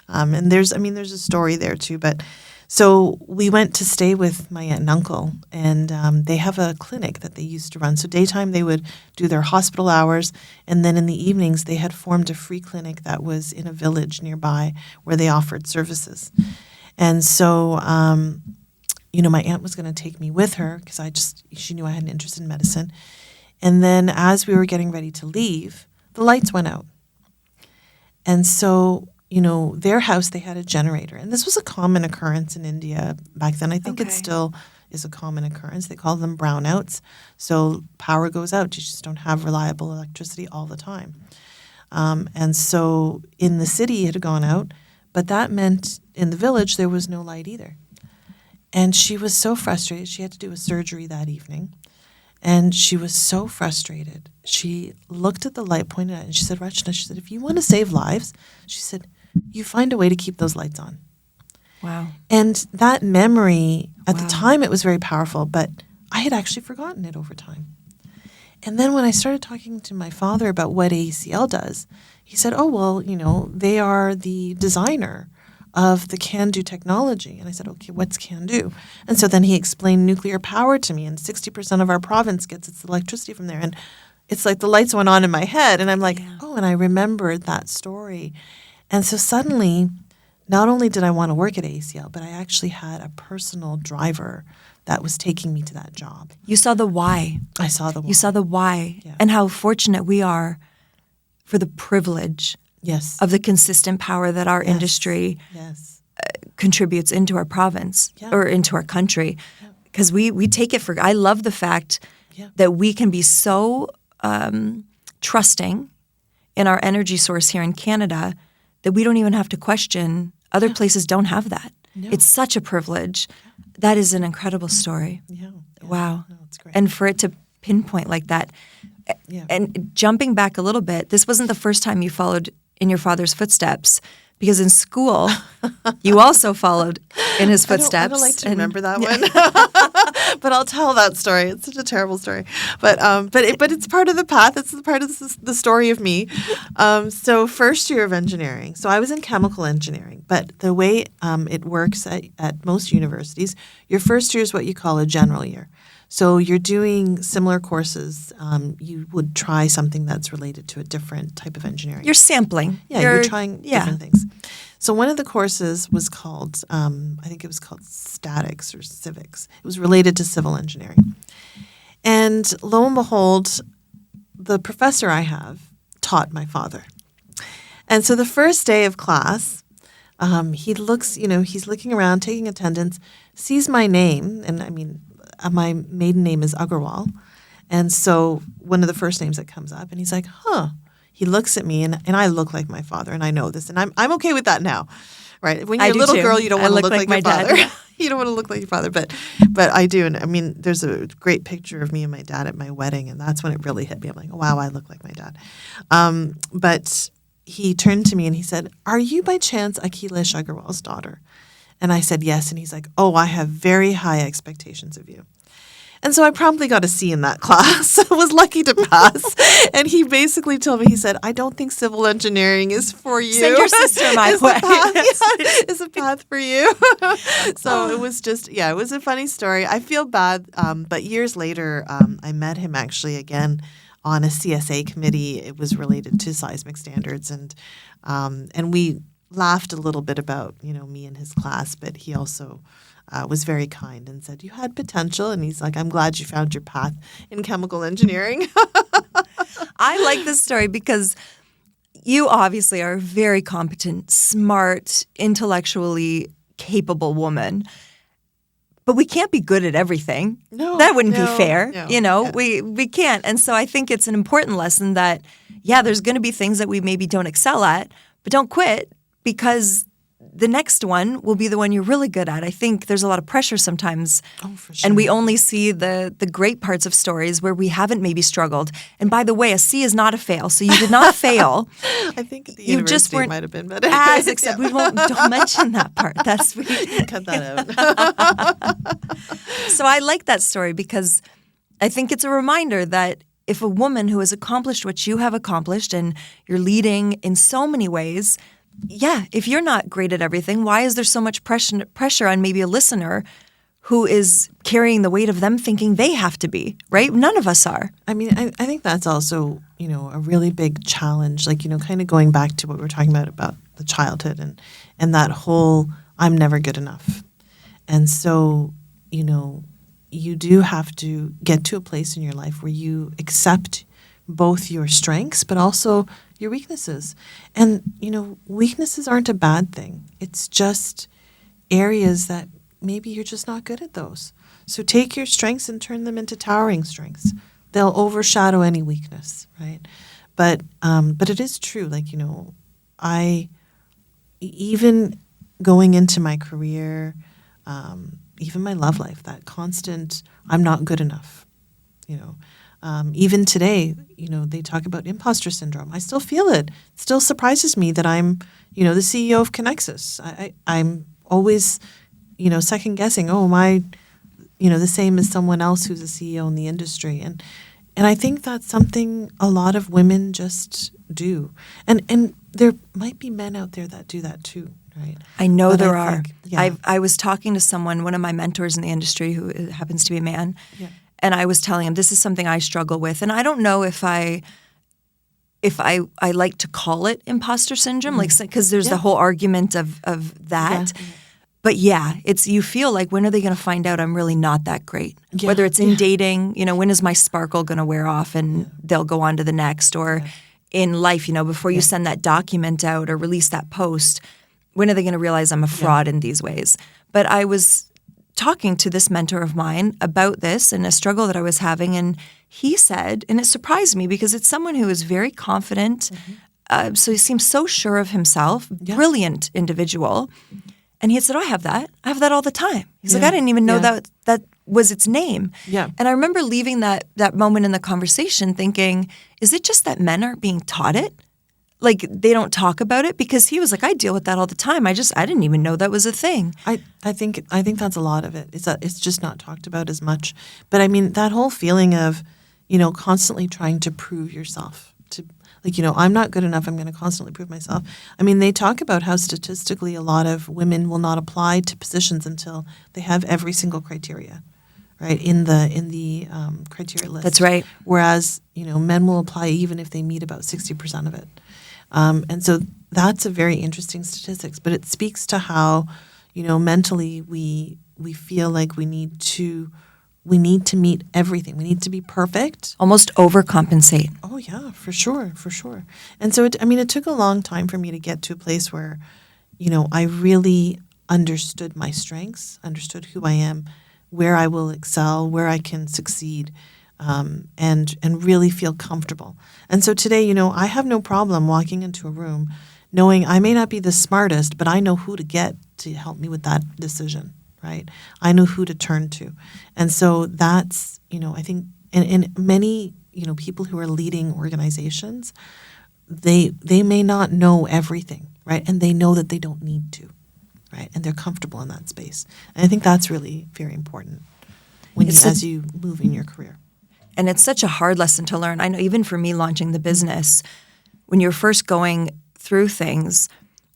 And there's a story there too. But so we went to stay with my aunt and uncle, and they have a clinic that they used to run. So daytime they would do their hospital hours, and then in the evenings they had formed a free clinic that was in a village nearby where they offered services. And so my aunt was going to take me with her because she knew I had an interest in medicine. And then as we were getting ready to leave, the lights went out. And so, their house, they had a generator. And this was a common occurrence in India back then. I think it still is a common occurrence. They call them brownouts. So power goes out. You just don't have reliable electricity all the time. And so in the city, it had gone out. But that meant in the village, there was no light either. And she was so frustrated. She had to do a surgery that evening. And she was so frustrated. She looked at the light, pointed at it, and she said, Rachna, she said, if you want to save lives, she said, you find a way to keep those lights on. Wow. And that memory, at the time, it was very powerful, but I had actually forgotten it over time. And then when I started talking to my father about what AECL does, he said, oh, well, they are the designer of the CANDO technology. And I said, okay, what's CANDO? And so then he explained nuclear power to me, and 60% of our province gets its electricity from there. And it's like the lights went on in my head, and I'm like, oh, and I remembered that story. And so suddenly, not only did I want to work at AECL, but I actually had a personal driver that was taking me to that job. You saw the why. I saw the why. You saw the why, and how fortunate we are for the privilege of the consistent power that our industry contributes into our province or into our country. Because we take it for – I love the fact that we can be so trusting in our energy source here in Canada that we don't even have to question. Other places don't have that. No. It's such a privilege. That is an incredible story. Wow. No, it's great. And for it to pinpoint like that. And jumping back a little bit, this wasn't the first time you followed in your father's footsteps, because in school you also followed in his footsteps. I don't like to remember that one, but I'll tell that story. It's such a terrible story, but it's part of the path. It's part of the story of me. So first year of engineering. So I was in chemical engineering, but the way it works at most universities, your first year is what you call a general year. So you're doing similar courses. You would try something that's related to a different type of engineering. You're sampling. Yeah, you're trying different things. So one of the courses was called, I think it was called statics or civics. It was related to civil engineering. And lo and behold, the professor I have taught my father. And so the first day of class, he looks, he's looking around, taking attendance, sees my name, and my maiden name is Agarwal. And so one of the first names that comes up, and he's like, He looks at me, and I look like my father, and I know this, and I'm okay with that now, right? When you're a little girl, you don't want to look like your father. You don't want to look like your father, but I do. And there's a great picture of me and my dad at my wedding, and that's when it really hit me. I'm like, wow, I look like my dad. But he turned to me and he said, are you by chance Akhilesh Agarwal's daughter? And I said, yes. And he's like, oh, I have very high expectations of you. And so I promptly got a C in that class. I was lucky to pass. And he basically told me, he said, I don't think civil engineering is for you. Send your sister my way. Is a path for you. So it was just, it was a funny story. I feel bad. But years later, I met him actually again on a CSA committee. It was related to seismic standards. And we laughed a little bit about, me and his class, but he also was very kind and said, you had potential. And he's like, I'm glad you found your path in chemical engineering. I like this story because you obviously are a very competent, smart, intellectually capable woman. But we can't be good at everything. No, that wouldn't be fair. No, we can't. And so I think it's an important lesson that, there's going to be things that we maybe don't excel at, but don't quit, because the next one will be the one you're really good at. I think there's a lot of pressure sometimes. Oh, for sure. And we only see the great parts of stories where we haven't maybe struggled. And by the way, a C is not a fail. So you did not fail. I think the you university just weren't might have been better. as accepted. We don't mention that part. That's cut that out. So I like that story because I think it's a reminder that if a woman who has accomplished what you have accomplished and you're leading in so many ways, if you're not great at everything, why is there so much pressure on maybe a listener who is carrying the weight of them thinking they have to be, right? None of us are. I mean, I think that's also, a really big challenge, like, kind of going back to what we were talking about the childhood and that whole I'm never good enough. And so, you do have to get to a place in your life where you accept both your strengths, but also your weaknesses. And, weaknesses aren't a bad thing. It's just areas that maybe you're just not good at those. So take your strengths and turn them into towering strengths. They'll overshadow any weakness, right? But it is true. Like, I, even going into my career, even my love life, that constant, I'm not good enough, even today, they talk about imposter syndrome. I still feel it. It still surprises me that I'm, the CEO of Conexus. I'm always, second guessing, am I, the same as someone else who's a CEO in the industry. And I think that's something a lot of women just do. And there might be men out there that do that too, right? I know there are. I was talking to someone, one of my mentors in the industry who happens to be a man, and I was telling him this is something I struggle with. And I don't know if I like to call it imposter syndrome, like, because there's the whole argument of that. Yeah. But it's, you feel like, when are they going to find out I'm really not that great? Yeah. Whether it's in dating, when is my sparkle going to wear off and they'll go on to the next, or in life, before you send that document out or release that post, when are they going to realize I'm a fraud in these ways? But I was talking to this mentor of mine about this and a struggle that I was having, and he said, and it surprised me because it's someone who is very confident, so he seems so sure of himself, brilliant individual. And he had said, I have that. I have that all the time. He's like, I didn't even know that was its name. Yeah. And I remember leaving that moment in the conversation thinking, is it just that men aren't being taught it? Like, they don't talk about it? Because he was like, I deal with that all the time. I didn't even know that was a thing. I think that's a lot of it. It's just not talked about as much. But I mean, that whole feeling of, constantly trying to prove yourself. I'm not good enough. I'm going to constantly prove myself. I mean, they talk about how statistically a lot of women will not apply to positions until they have every single criteria, right, in the criteria list. That's right. Whereas, men will apply even if they meet about 60% of it. And so that's a very interesting statistics, but it speaks to how, mentally we feel like we need to meet everything. We need to be perfect. Almost overcompensate. Oh yeah, for sure. And so it took a long time for me to get to a place where, I really understood my strengths, understood who I am, where I will excel, where I can succeed. And really feel comfortable. And so today, I have no problem walking into a room knowing I may not be the smartest, but I know who to get to help me with that decision, right? I know who to turn to. And so that's, I think, and many, people who are leading organizations, they may not know everything, right? And they know that they don't need to, right? And they're comfortable in that space. And I think that's really very important. as you move in your career. And it's such a hard lesson to learn. I know even for me launching the business, when you're first going through things,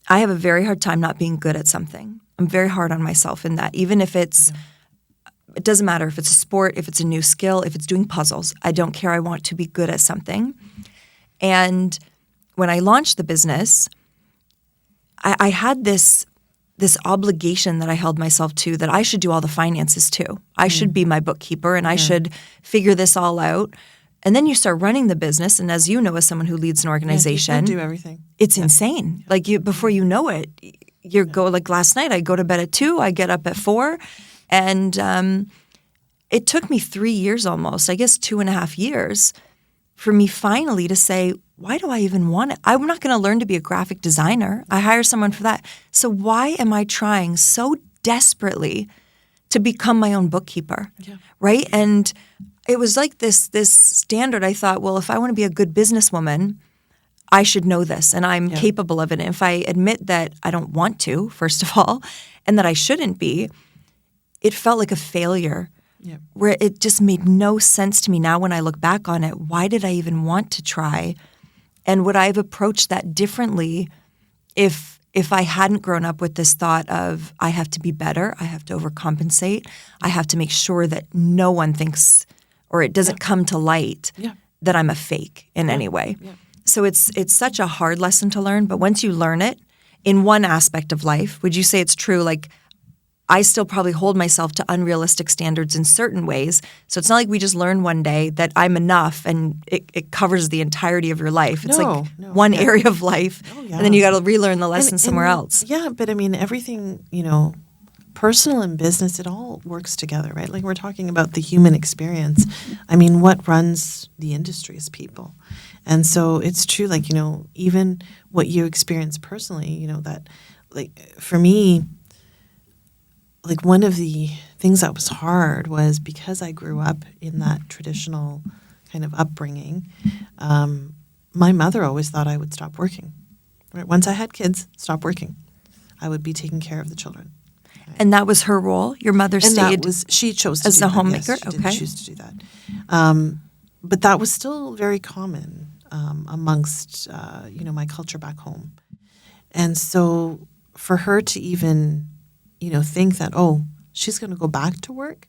I have a very hard time not being good at something. I'm very hard on myself in that. Even if it doesn't matter if it's a sport, if it's a new skill, if it's doing puzzles, I don't care. I want to be good at something. And when I launched the business, I had this obligation that I held myself to, that I should do all the finances too. I should be my bookkeeper and I should figure this all out. And then you start running the business, and as you know, as someone who leads an organization, you do everything. It's insane. Like before you know it, like last night, I go to bed at 2, I get up at 4, and it took me 3 years almost, I guess 2.5 years, for me finally to say, why do I even want it? I'm not going to learn to be a graphic designer. I hire someone for that. So why am I trying so desperately to become my own bookkeeper, right? And it was like this standard. I thought, well, if I want to be a good businesswoman, I should know this, and I'm capable of it. And if I admit that I don't want to, first of all, and that I shouldn't be, it felt like a failure. Where it just made no sense to me now when I look back on it. Why did I even want to try? And would I have approached that differently if I hadn't grown up with this thought of I have to be better, I have to overcompensate, I have to make sure that no one thinks or it doesn't come to light that I'm a fake in any way. So it's such a hard lesson to learn, but once you learn it in one aspect of life, would you say it's true? Like, I still probably hold myself to unrealistic standards in certain ways. So it's not like we just learn one day that I'm enough and it covers the entirety of your life. It's one area of life, and then you got to relearn the lesson somewhere else. Yeah, but I mean, everything, personal and business, it all works together, right? Like we're talking about the human experience. I mean, what runs the industry is people. And so it's true, like, even what you experience personally, that, like, for me, like one of the things that was hard was because I grew up in that traditional kind of upbringing, my mother always thought I would stop working. Right? Once I had kids, stop working. I would be taking care of the children. Right? And that was her role? Your mother stayed she chose to as do a that. homemaker? Yes, she didn't choose to do that. But that was still very common amongst, my culture back home. And so for her to even think that, she's going to go back to work.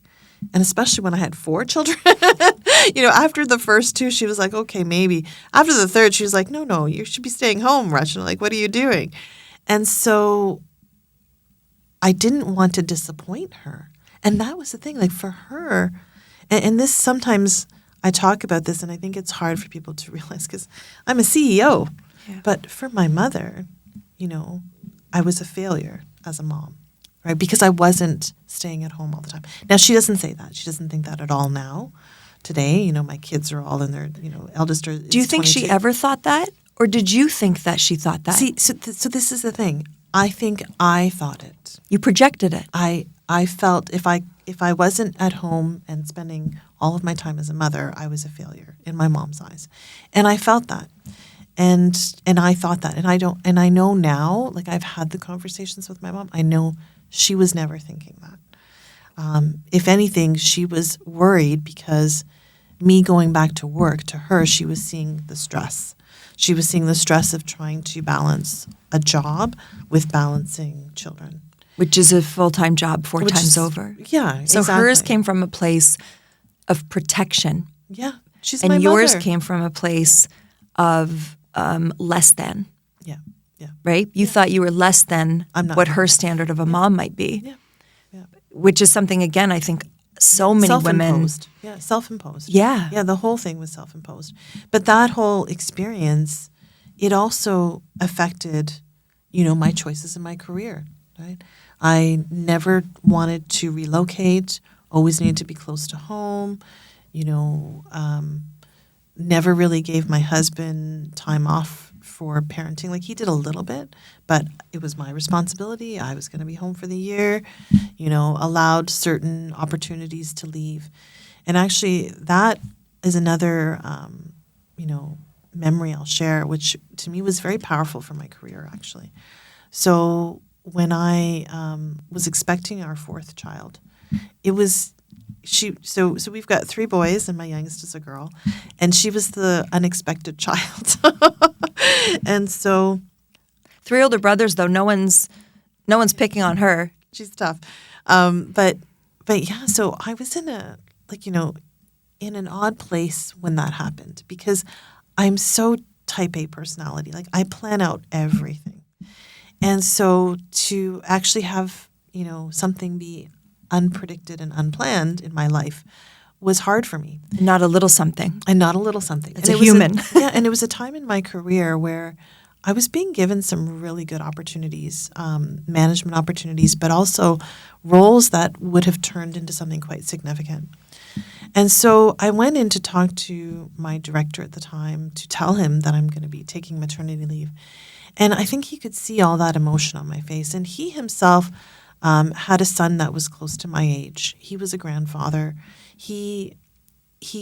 And especially when I had 4 children, after the first 2, she was like, okay, maybe. After the third, she was like, no, you should be staying home, Rachna. Like, what are you doing? And so I didn't want to disappoint her. And that was the thing, like for her, and this sometimes I talk about this and I think it's hard for people to realize because I'm a CEO. Yeah. But for my mother, I was a failure as a mom. Right, because I wasn't staying at home all the time. Now, she doesn't say that. She doesn't think that at all now. Today, my kids are all in their, eldest is 22. Do you think she ever thought that? Or did you think that she thought that? See, so this is the thing. I think I thought it. You projected it. I felt if I wasn't at home and spending all of my time as a mother, I was a failure in my mom's eyes. And I felt that. And I thought that. And I know now, like I've had the conversations with my mom, I know she was never thinking that. If anything, she was worried because me going back to work, to her, she was seeing the stress. She was seeing the stress of trying to balance a job with balancing children. Which is a full-time job 4 times over. Yeah, So exactly. hers came from a place of protection. Yeah, she's and my mother. And yours came from a place of less than. Yeah. Right? You thought you were less than what her that. standard of a mom might be. Yeah. Which is something, again, I think so many women. Yeah, self-imposed. Yeah. Yeah, the whole thing was self-imposed. But that whole experience, it also affected, my choices in my career, right? I never wanted to relocate, always needed to be close to home, never really gave my husband time off for parenting. Like he did a little bit, but it was my responsibility. I was going to be home for the year, allowed certain opportunities to leave. And actually that is another, memory I'll share, which to me was very powerful for my career actually. So when I was expecting our 4th child, so we've got 3 boys and my youngest is a girl, and she was the unexpected child. And so 3 older brothers, though. No one's picking on her. she's tough. But yeah, so I was in in an odd place when that happened, because I'm so type A personality. Like, I plan out everything. And so to actually have, something be unpredicted and unplanned in my life was hard for me. Not a little something. And not a little something. It's a human. And it was a time in my career where I was being given some really good opportunities, management opportunities, but also roles that would have turned into something quite significant. And so I went in to talk to my director at the time to tell him that I'm going to be taking maternity leave. And I think he could see all that emotion on my face. And he himself had a son that was close to my age. He was a grandfather. He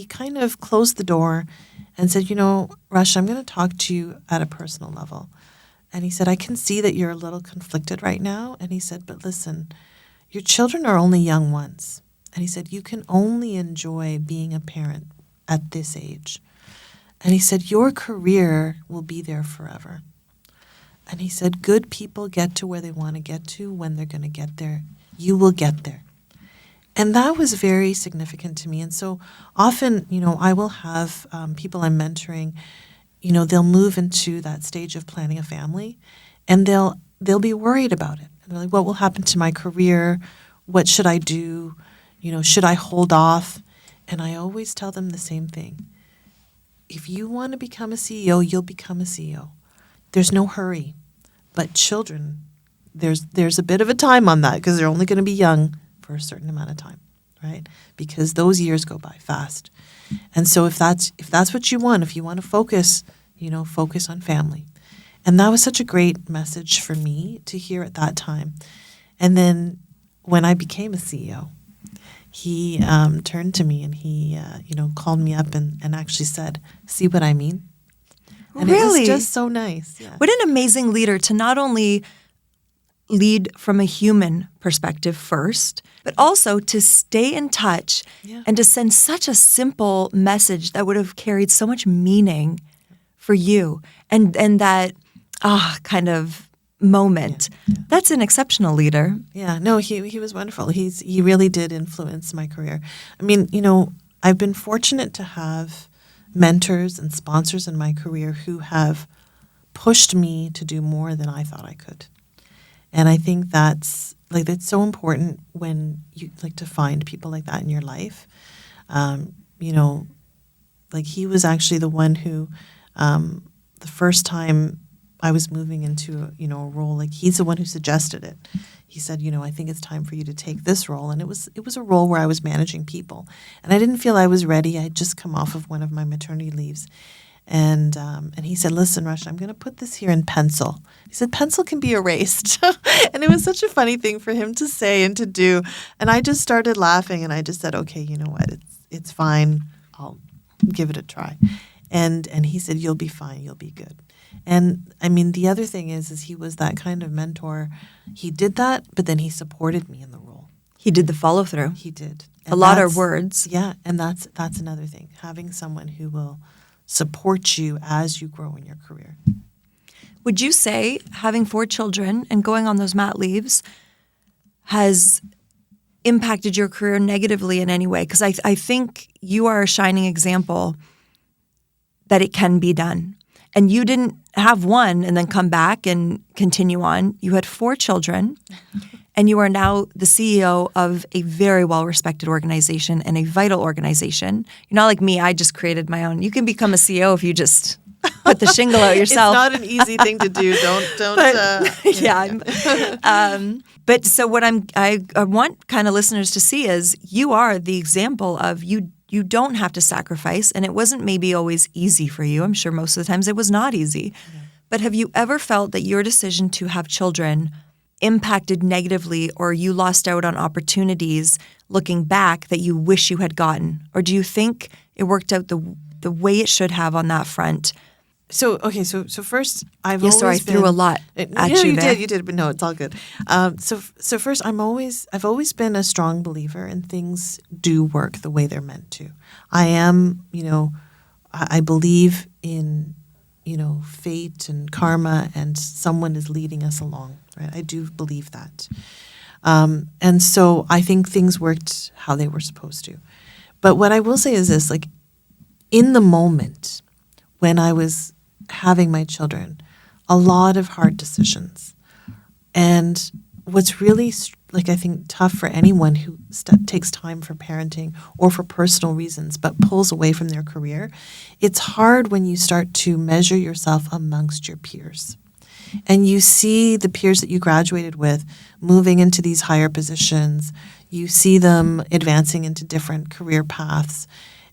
kind of closed the door and said, Rush, I'm going to talk to you at a personal level. And he said, I can see that you're a little conflicted right now. And he said, but listen, your children are only young ones. And he said, you can only enjoy being a parent at this age. And he said, your career will be there forever. And he said, good people get to where they want to get to when they're going to get there. You will get there. And that was very significant to me. And so often, I will have people I'm mentoring, they'll move into that stage of planning a family, and they'll be worried about it. And they're like, what will happen to my career? What should I do? Should I hold off? And I always tell them the same thing. If you want to become a CEO, you'll become a CEO. There's no hurry. But children, there's a bit of a time on that, because they're only going to be young for a certain amount of time, right? Because those years go by fast. And so if that's what you want, if you want to focus, focus on family. And that was such a great message for me to hear at that time. And then when I became a CEO, he turned to me and he, called me up and actually said, see what I mean? And really? It was just so nice. Yeah. What an amazing leader to not only lead from a human perspective first, but also to stay in touch and to send such a simple message that would have carried so much meaning for you. And that kind of moment. Yeah. That's an exceptional leader. Yeah, no, he was wonderful. He really did influence my career. I mean, I've been fortunate to have mentors and sponsors in my career who have pushed me to do more than I thought I could. And I think that's so important when you to find people like that in your life. He was actually the one who, the first time I was moving into a role, he's the one who suggested it. He said, I think it's time for you to take this role. And it was a role where I was managing people. And I didn't feel I was ready. I had just come off of one of my maternity leaves. And he said, listen, Rush, I'm going to put this here in pencil. He said, pencil can be erased. And it was such a funny thing for him to say and to do. And I just started laughing and I just said, okay, you know what? It's fine. I'll give it a try. And he said, you'll be fine. You'll be good. And I mean, the other thing is he was that kind of mentor. He did that, but then he supported me in the role. He did the follow through. He did. And a lot of words. Yeah, and that's another thing. Having someone who will support you as you grow in your career. Would you say having 4 children and going on those mat leaves has impacted your career negatively in any way? Because I think you are a shining example that it can be done. And you didn't have one and then come back and continue on. You had 4 children, and you are now the CEO of a very well-respected organization and a vital organization. You're not like me. I just created my own. You can become a CEO if you just put the shingle out yourself. It's not an easy thing to do. Don't. But so what I want kind of listeners to see is you are the example of you don't have to sacrifice, and it wasn't maybe always easy for you. I'm sure most of the times it was not easy. Yeah. But have you ever felt that your decision to have children impacted negatively, or you lost out on opportunities looking back that you wish you had gotten? Or do you think it worked out the way it should have on that front? So first, I've Yes, sorry, I always threw been a lot at yeah, you there. you did, but no, it's all good. So first, I've always been a strong believer, and things do work the way they're meant to. I am, I believe in, fate and karma, and someone is leading us along, right? I do believe that, and so I think things worked how they were supposed to. But what I will say is this: like in the moment when I was having my children, a lot of hard decisions. And what's really, like, I think tough for anyone who takes time for parenting or for personal reasons, but pulls away from their career, it's hard when you start to measure yourself amongst your peers. And you see the peers that you graduated with moving into these higher positions. You see them advancing into different career paths.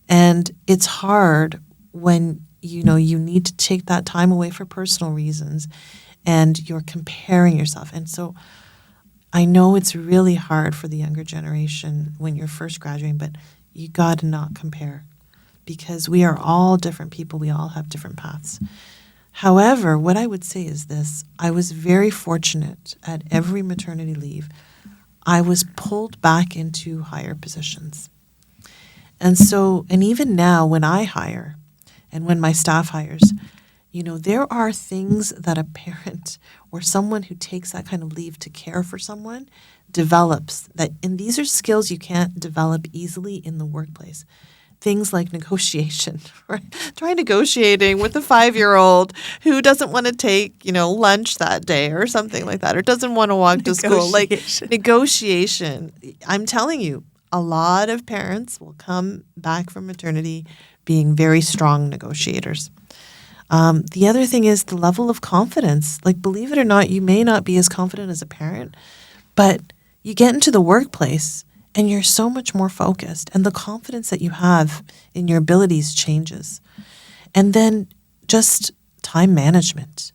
And it's hard when you need to take that time away for personal reasons and you're comparing yourself. And so I know it's really hard for the younger generation when you're first graduating, but you got to not compare because we are all different people. We all have different paths. However, what I would say is this: I was very fortunate at every maternity leave. I was pulled back into higher positions. And so, and even now when I hire and when my staff hires, there are things that a parent or someone who takes that kind of leave to care for someone develops and these are skills you can't develop easily in the workplace. Things like negotiation, right? Try negotiating with a 5-year-old who doesn't want to take, lunch that day or something like that, or doesn't want to walk to school. Like negotiation. I'm telling you, a lot of parents will come back from maternity being very strong negotiators. The other thing is the level of confidence. Like, believe it or not, you may not be as confident as a parent, but you get into the workplace and you're so much more focused, and the confidence that you have in your abilities changes. And then just time management.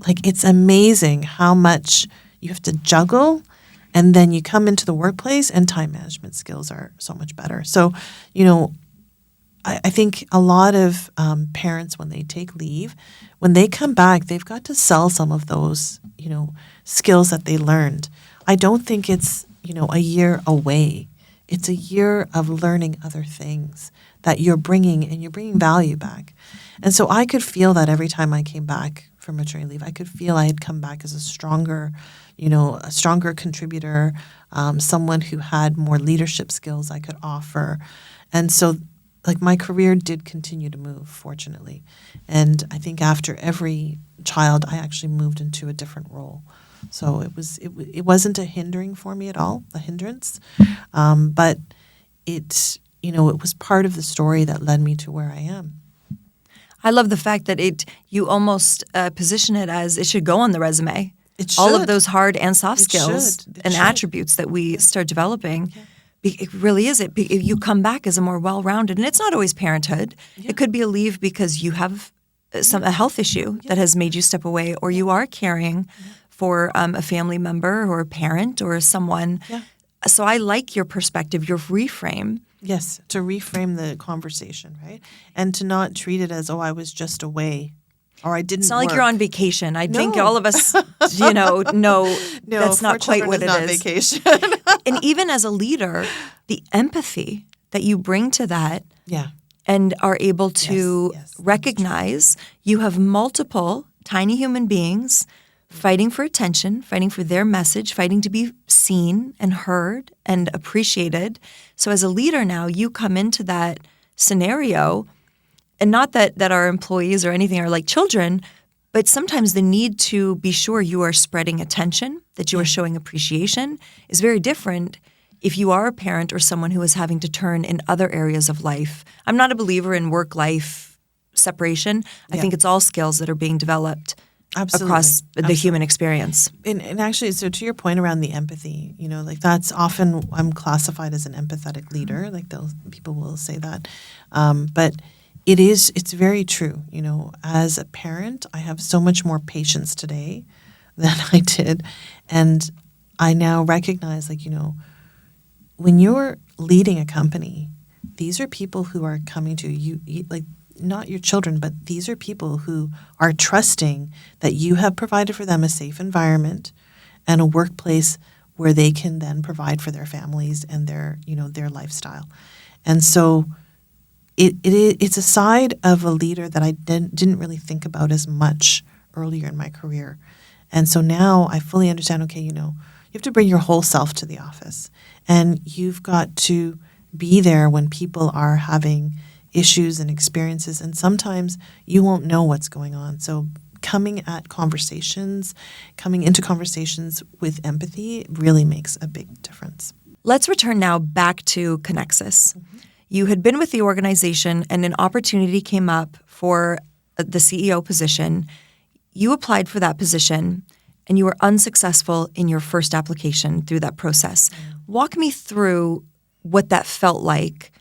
Like, it's amazing how much you have to juggle, and then you come into the workplace and time management skills are so much better. So, I think a lot of parents, when they take leave, when they come back, they've got to sell some of those, skills that they learned. I don't think it's, a year away. It's a year of learning other things that you're bringing, and you're bringing value back. And so I could feel that every time I came back from maternity leave. I could feel I had come back as a stronger contributor, someone who had more leadership skills I could offer. And so like my career did continue to move, fortunately. And I think after every child, I actually moved into a different role. So it wasn't a hindering for me at all, a hindrance, but it was part of the story that led me to where I am. I love the fact that you almost position it as it should go on the resume. It should. All of those hard and soft skills It and should. Attributes that we start developing. Yeah. It really is. You come back as a more well-rounded, and it's not always parenthood. Yeah. It could be a leave because you have a health issue that has made you step away, or you are caring for a family member or a parent or someone. Yeah. So I like your perspective, your reframe. Yes, to reframe the conversation, right? And to not treat it as, I was just away or I didn't It's not work. like you're on vacation. I think all of us, know that's not quite what it is. Vacation. And even as a leader, the empathy that you bring to that and are able to recognize you have multiple tiny human beings fighting for attention, fighting for their message, fighting to be seen and heard and appreciated. So as a leader now, you come into that scenario, and not that our employees or anything are like children, but sometimes the need to be sure you are spreading attention, that you are showing appreciation is very different if you are a parent or someone who is having to turn in other areas of life. I'm not a believer in work-life separation. I think it's all skills that are being developed across the human experience. And actually, so to your point around the empathy, like that's often I'm classified as an empathetic leader. Like people will say that, but it's very true. As a parent, I have so much more patience today than I did, and I now recognize, when you're leading a company, these are people who are coming to you. Like not your children, but these are people who are trusting that you have provided for them a safe environment and a workplace where they can then provide for their families and their lifestyle. And so it's a side of a leader that I didn't really think about as much earlier in my career. And so now I fully understand, okay, you have to bring your whole self to the office, and you've got to be there when people are having issues and experiences, and sometimes you won't know what's going on. So coming into conversations with empathy really makes a big difference. Let's return now back to Conexus. Mm-hmm. You had been with the organization and an opportunity came up for the CEO position. You applied for that position and you were unsuccessful in your first application through that process. Walk me through what that felt like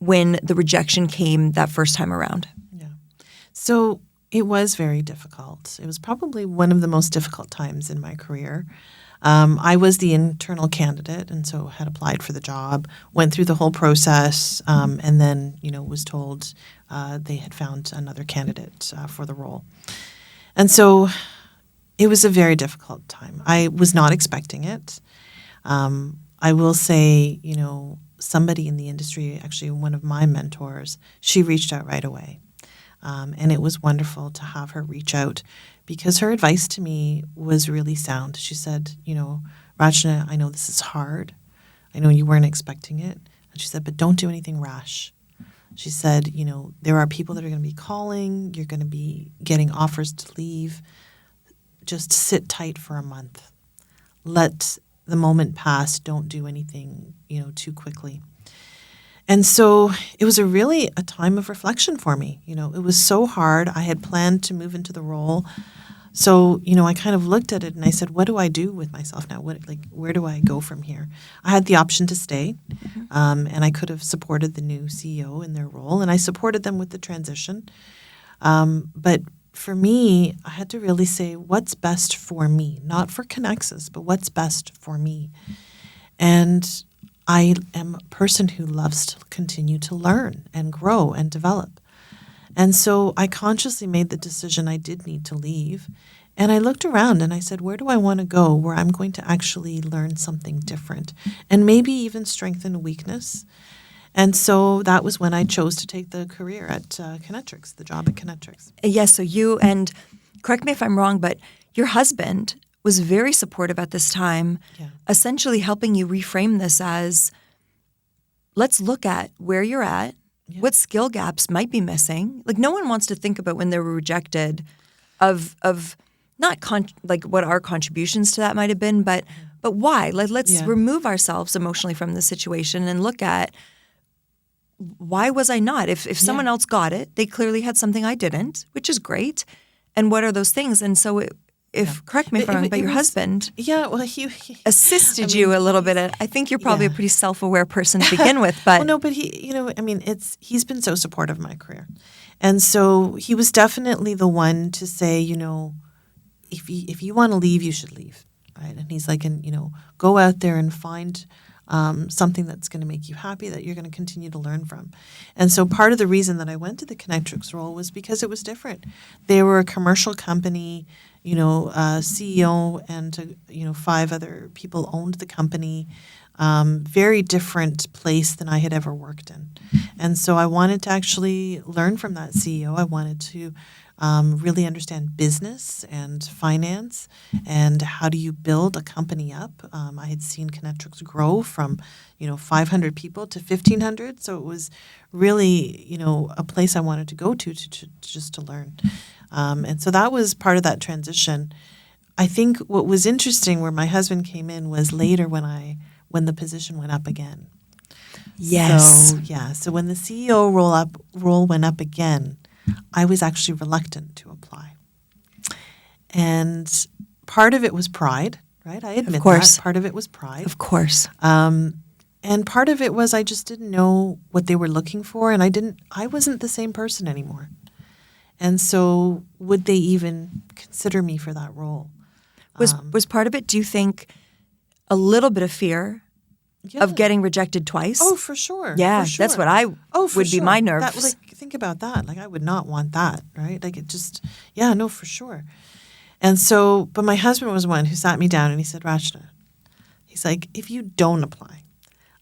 when the rejection came that first time around. Yeah. So it was very difficult. It was probably one of the most difficult times in my career. I was the internal candidate, and so had applied for the job, went through the whole process, and then, was told they had found another candidate for the role. And so it was a very difficult time. I was not expecting it. I will say, somebody in the industry, actually one of my mentors, she reached out right away. And it was wonderful to have her reach out because her advice to me was really sound. She said, Rachna, I know this is hard. I know you weren't expecting it. And she said, but don't do anything rash. She said, there are people that are going to be calling. You're going to be getting offers to leave. Just sit tight for a month. Let the moment pass. Don't do anything, too quickly. And so it was really a time of reflection for me. It was so hard. I had planned to move into the role. So, I kind of looked at it and I said, what do I do with myself now? Where do I go from here? I had the option to stay, and I could have supported the new CEO in their role, and I supported them with the transition. But for me, I had to really say, what's best for me? Not for Conexus, but what's best for me? And I am a person who loves to continue to learn and grow and develop. And so I consciously made the decision I did need to leave. And I looked around and I said, where do I want to go where I'm going to actually learn something different and maybe even strengthen a weakness? And so that was when I chose to take the career at Conexus, the job at Conexus. Yes, so you, and correct me if I'm wrong, but your husband was very supportive at this time, essentially helping you reframe this as, let's look at where you're at, what skill gaps might be missing. Like, no one wants to think about when they were rejected of not what our contributions to that might have been, but why? Let's remove ourselves emotionally from the situation and look at, why was I not? If someone else got it, they clearly had something I didn't, which is great. And what are those things? And so correct me if I'm wrong, but your husband he assisted you a little bit. I think you're probably a pretty self-aware person to begin with. But well, no, but he's been so supportive of my career. And so he was definitely the one to say, if you want to leave, you should leave. Right. And he's like, go out there and find something that's going to make you happy, that you're going to continue to learn from. And so part of the reason that I went to the Conexus role was because it was different. They were a commercial company, CEO and 5 other people owned the company. Very different place than I had ever worked in. And so I wanted to actually learn from that CEO. I wanted to really understand business and finance and how do you build a company up. I had seen Conexus grow from 500 people to 1,500, so it was really a place I wanted to go to just to learn. And so that was part of that transition. I think what was interesting where my husband came in was later when the position went up again. Yes. So when the CEO role went up again, I was actually reluctant to apply. And part of it was pride, right? I admit that. Part of it was pride. Of course. And part of it was I just didn't know what they were looking for, and I wasn't the same person anymore. And so would they even consider me for that role? Was part of it, do you think, a little bit of fear of getting rejected twice? Oh, for sure. Yeah, for sure. that's what I would be my nerves. That, like, think about that. Like, I would not want that, right? Like, it just, yeah, no, for sure. And so, but my husband was one who sat me down and he said, Rachna, he's like, if you don't apply,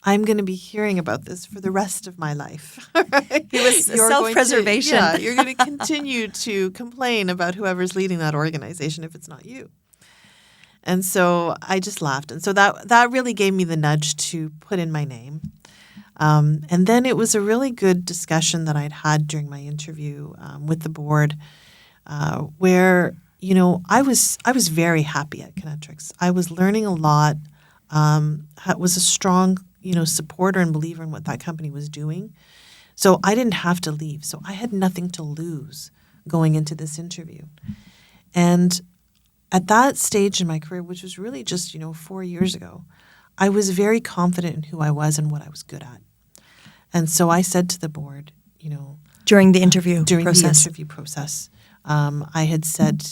I'm going to be hearing about this for the rest of my life. Right? It was self-preservation. You're going to continue to complain about whoever's leading that organization if it's not you. And so I just laughed. And so that really gave me the nudge to put in my name. And then it was a really good discussion that I'd had during my interview with the board where, you know, I was very happy at Conexus. I was learning a lot. Was a strong, you know, supporter and believer in what that company was doing. So I didn't have to leave. So I had nothing to lose going into this interview. And at that stage in my career, which was really just, 4 years ago, I was very confident in who I was and what I was good at. And so I said to the board, during the interview process, I had said,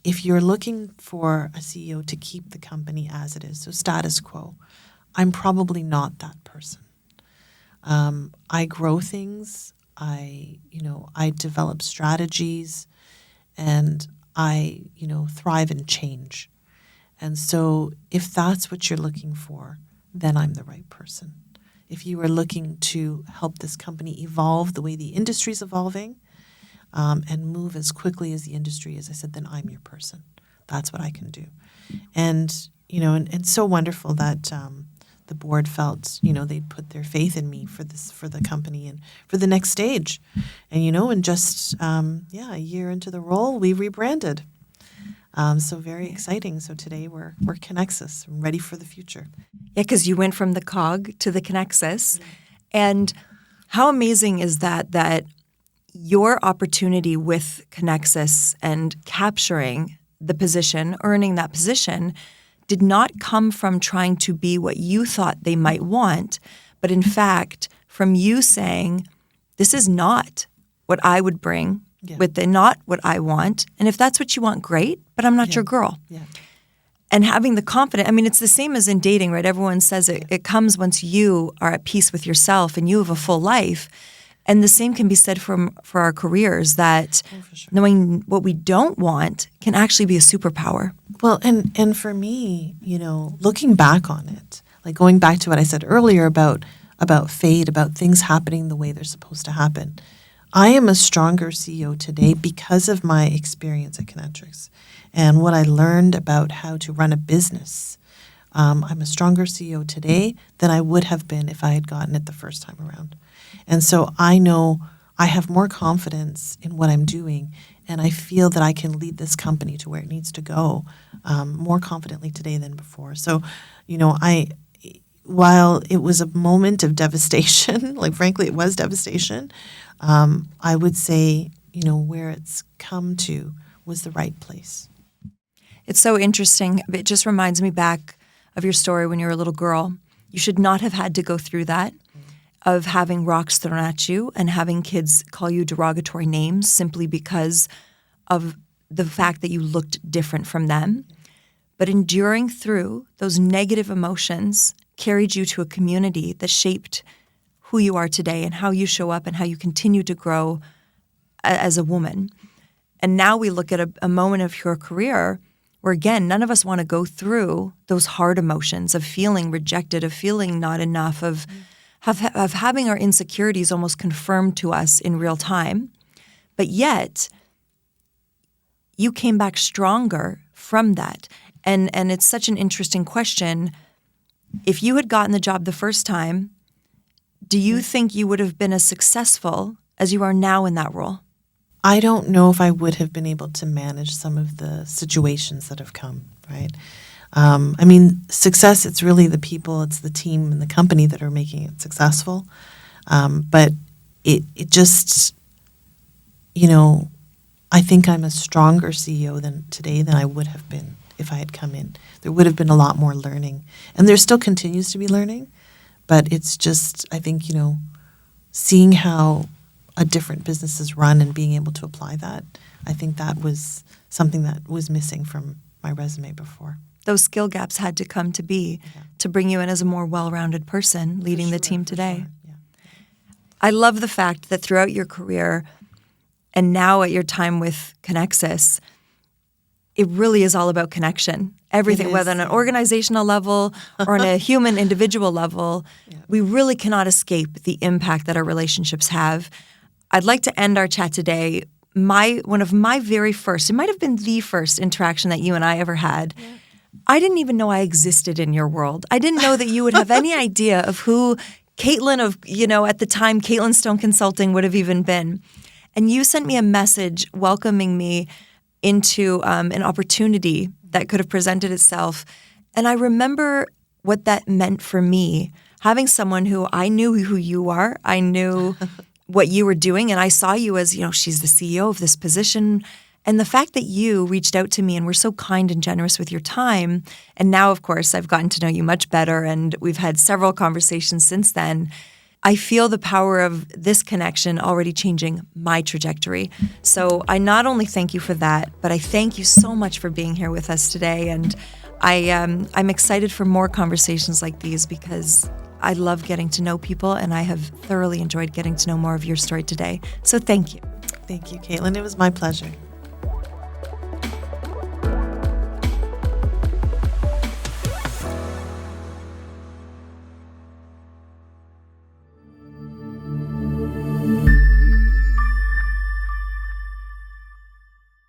if you're looking for a CEO to keep the company as it is, so status quo, I'm probably not that person. I grow things. I develop strategies, and I, thrive in change. And so if that's what you're looking for, then I'm the right person. If you are looking to help this company evolve the way the industry's evolving and move as quickly as the industry is, I said, then I'm your person. That's what I can do. And, and so wonderful that the board felt, they'd put their faith in me for the company and for the next stage. And, and just, a year into the role, we rebranded. So very exciting. So today we're Conexus, ready for the future. Yeah, because you went from the COG to the Conexus. And how amazing is that your opportunity with Conexus and capturing the position, earning that position, did not come from trying to be what you thought they might want, but in fact, from you saying, this is not what I would bring, not what I want. And if that's what you want, great, but I'm not your girl. Yeah. And having the confidence, it's the same as in dating, right? Everyone says it comes once you are at peace with yourself and you have a full life. And the same can be said for our careers, that knowing what we don't want can actually be a superpower. Well, and for me, looking back on it, like going back to what I said earlier about fate, about things happening the way they're supposed to happen, I am a stronger CEO today because of my experience at Conexus and what I learned about how to run a business. I'm a stronger CEO today than I would have been if I had gotten it the first time around. And so I know I have more confidence in what I'm doing, and I feel that I can lead this company to where it needs to go more confidently today than before. So, while it was a moment of devastation, like frankly it was devastation, I would say, where it's come to was the right place. It's so interesting. It just reminds me back of your story when you were a little girl. You should not have had to go through that, of having rocks thrown at you and having kids call you derogatory names simply because of the fact that you looked different from them. But enduring through those negative emotions carried you to a community that shaped who you are today and how you show up and how you continue to grow as a woman. And now we look at a moment of your career where, again, none of us want to go through those hard emotions of feeling rejected, of feeling not enough, of having our insecurities almost confirmed to us in real time. But yet, you came back stronger from that. And it's such an interesting question. If you had gotten the job the first time, do you think you would have been as successful as you are now in that role? I don't know if I would have been able to manage some of the situations that have come, right? Success, it's really the people, it's the team and the company that are making it successful. But it just, I think I'm a stronger CEO today than I would have been if I had come in. There would have been a lot more learning. And there still continues to be learning, but it's just, I think, seeing how a different business is run and being able to apply that, I think that was something that was missing from my resume before. those skill gaps had to come to be to bring you in as a more well-rounded person leading the team today. Sure. Yeah. I love the fact that throughout your career and now at your time with Conexus, it really is all about connection. Everything, whether on an organizational level or on a human individual level, we really cannot escape the impact that our relationships have. I'd like to end our chat today. One of my very first, it might have been the first interaction that you and I ever had. Yeah. I didn't even know I existed in your world. I didn't know that you would have any idea of who Caitlin at the time, Caitlin Stone Consulting would have even been. And you sent me a message welcoming me into an opportunity that could have presented itself. And I remember what that meant for me, having someone who I knew who you are. I knew what you were doing, and I saw you as, she's the CEO of this position. And the fact that you reached out to me and were so kind and generous with your time, and now, of course, I've gotten to know you much better, and we've had several conversations since then. I feel the power of this connection already changing my trajectory. So I not only thank you for that, but I thank you so much for being here with us today. And I'm excited for more conversations like these because I love getting to know people, and I have thoroughly enjoyed getting to know more of your story today. So thank you. Thank you, Caitlin. It was my pleasure.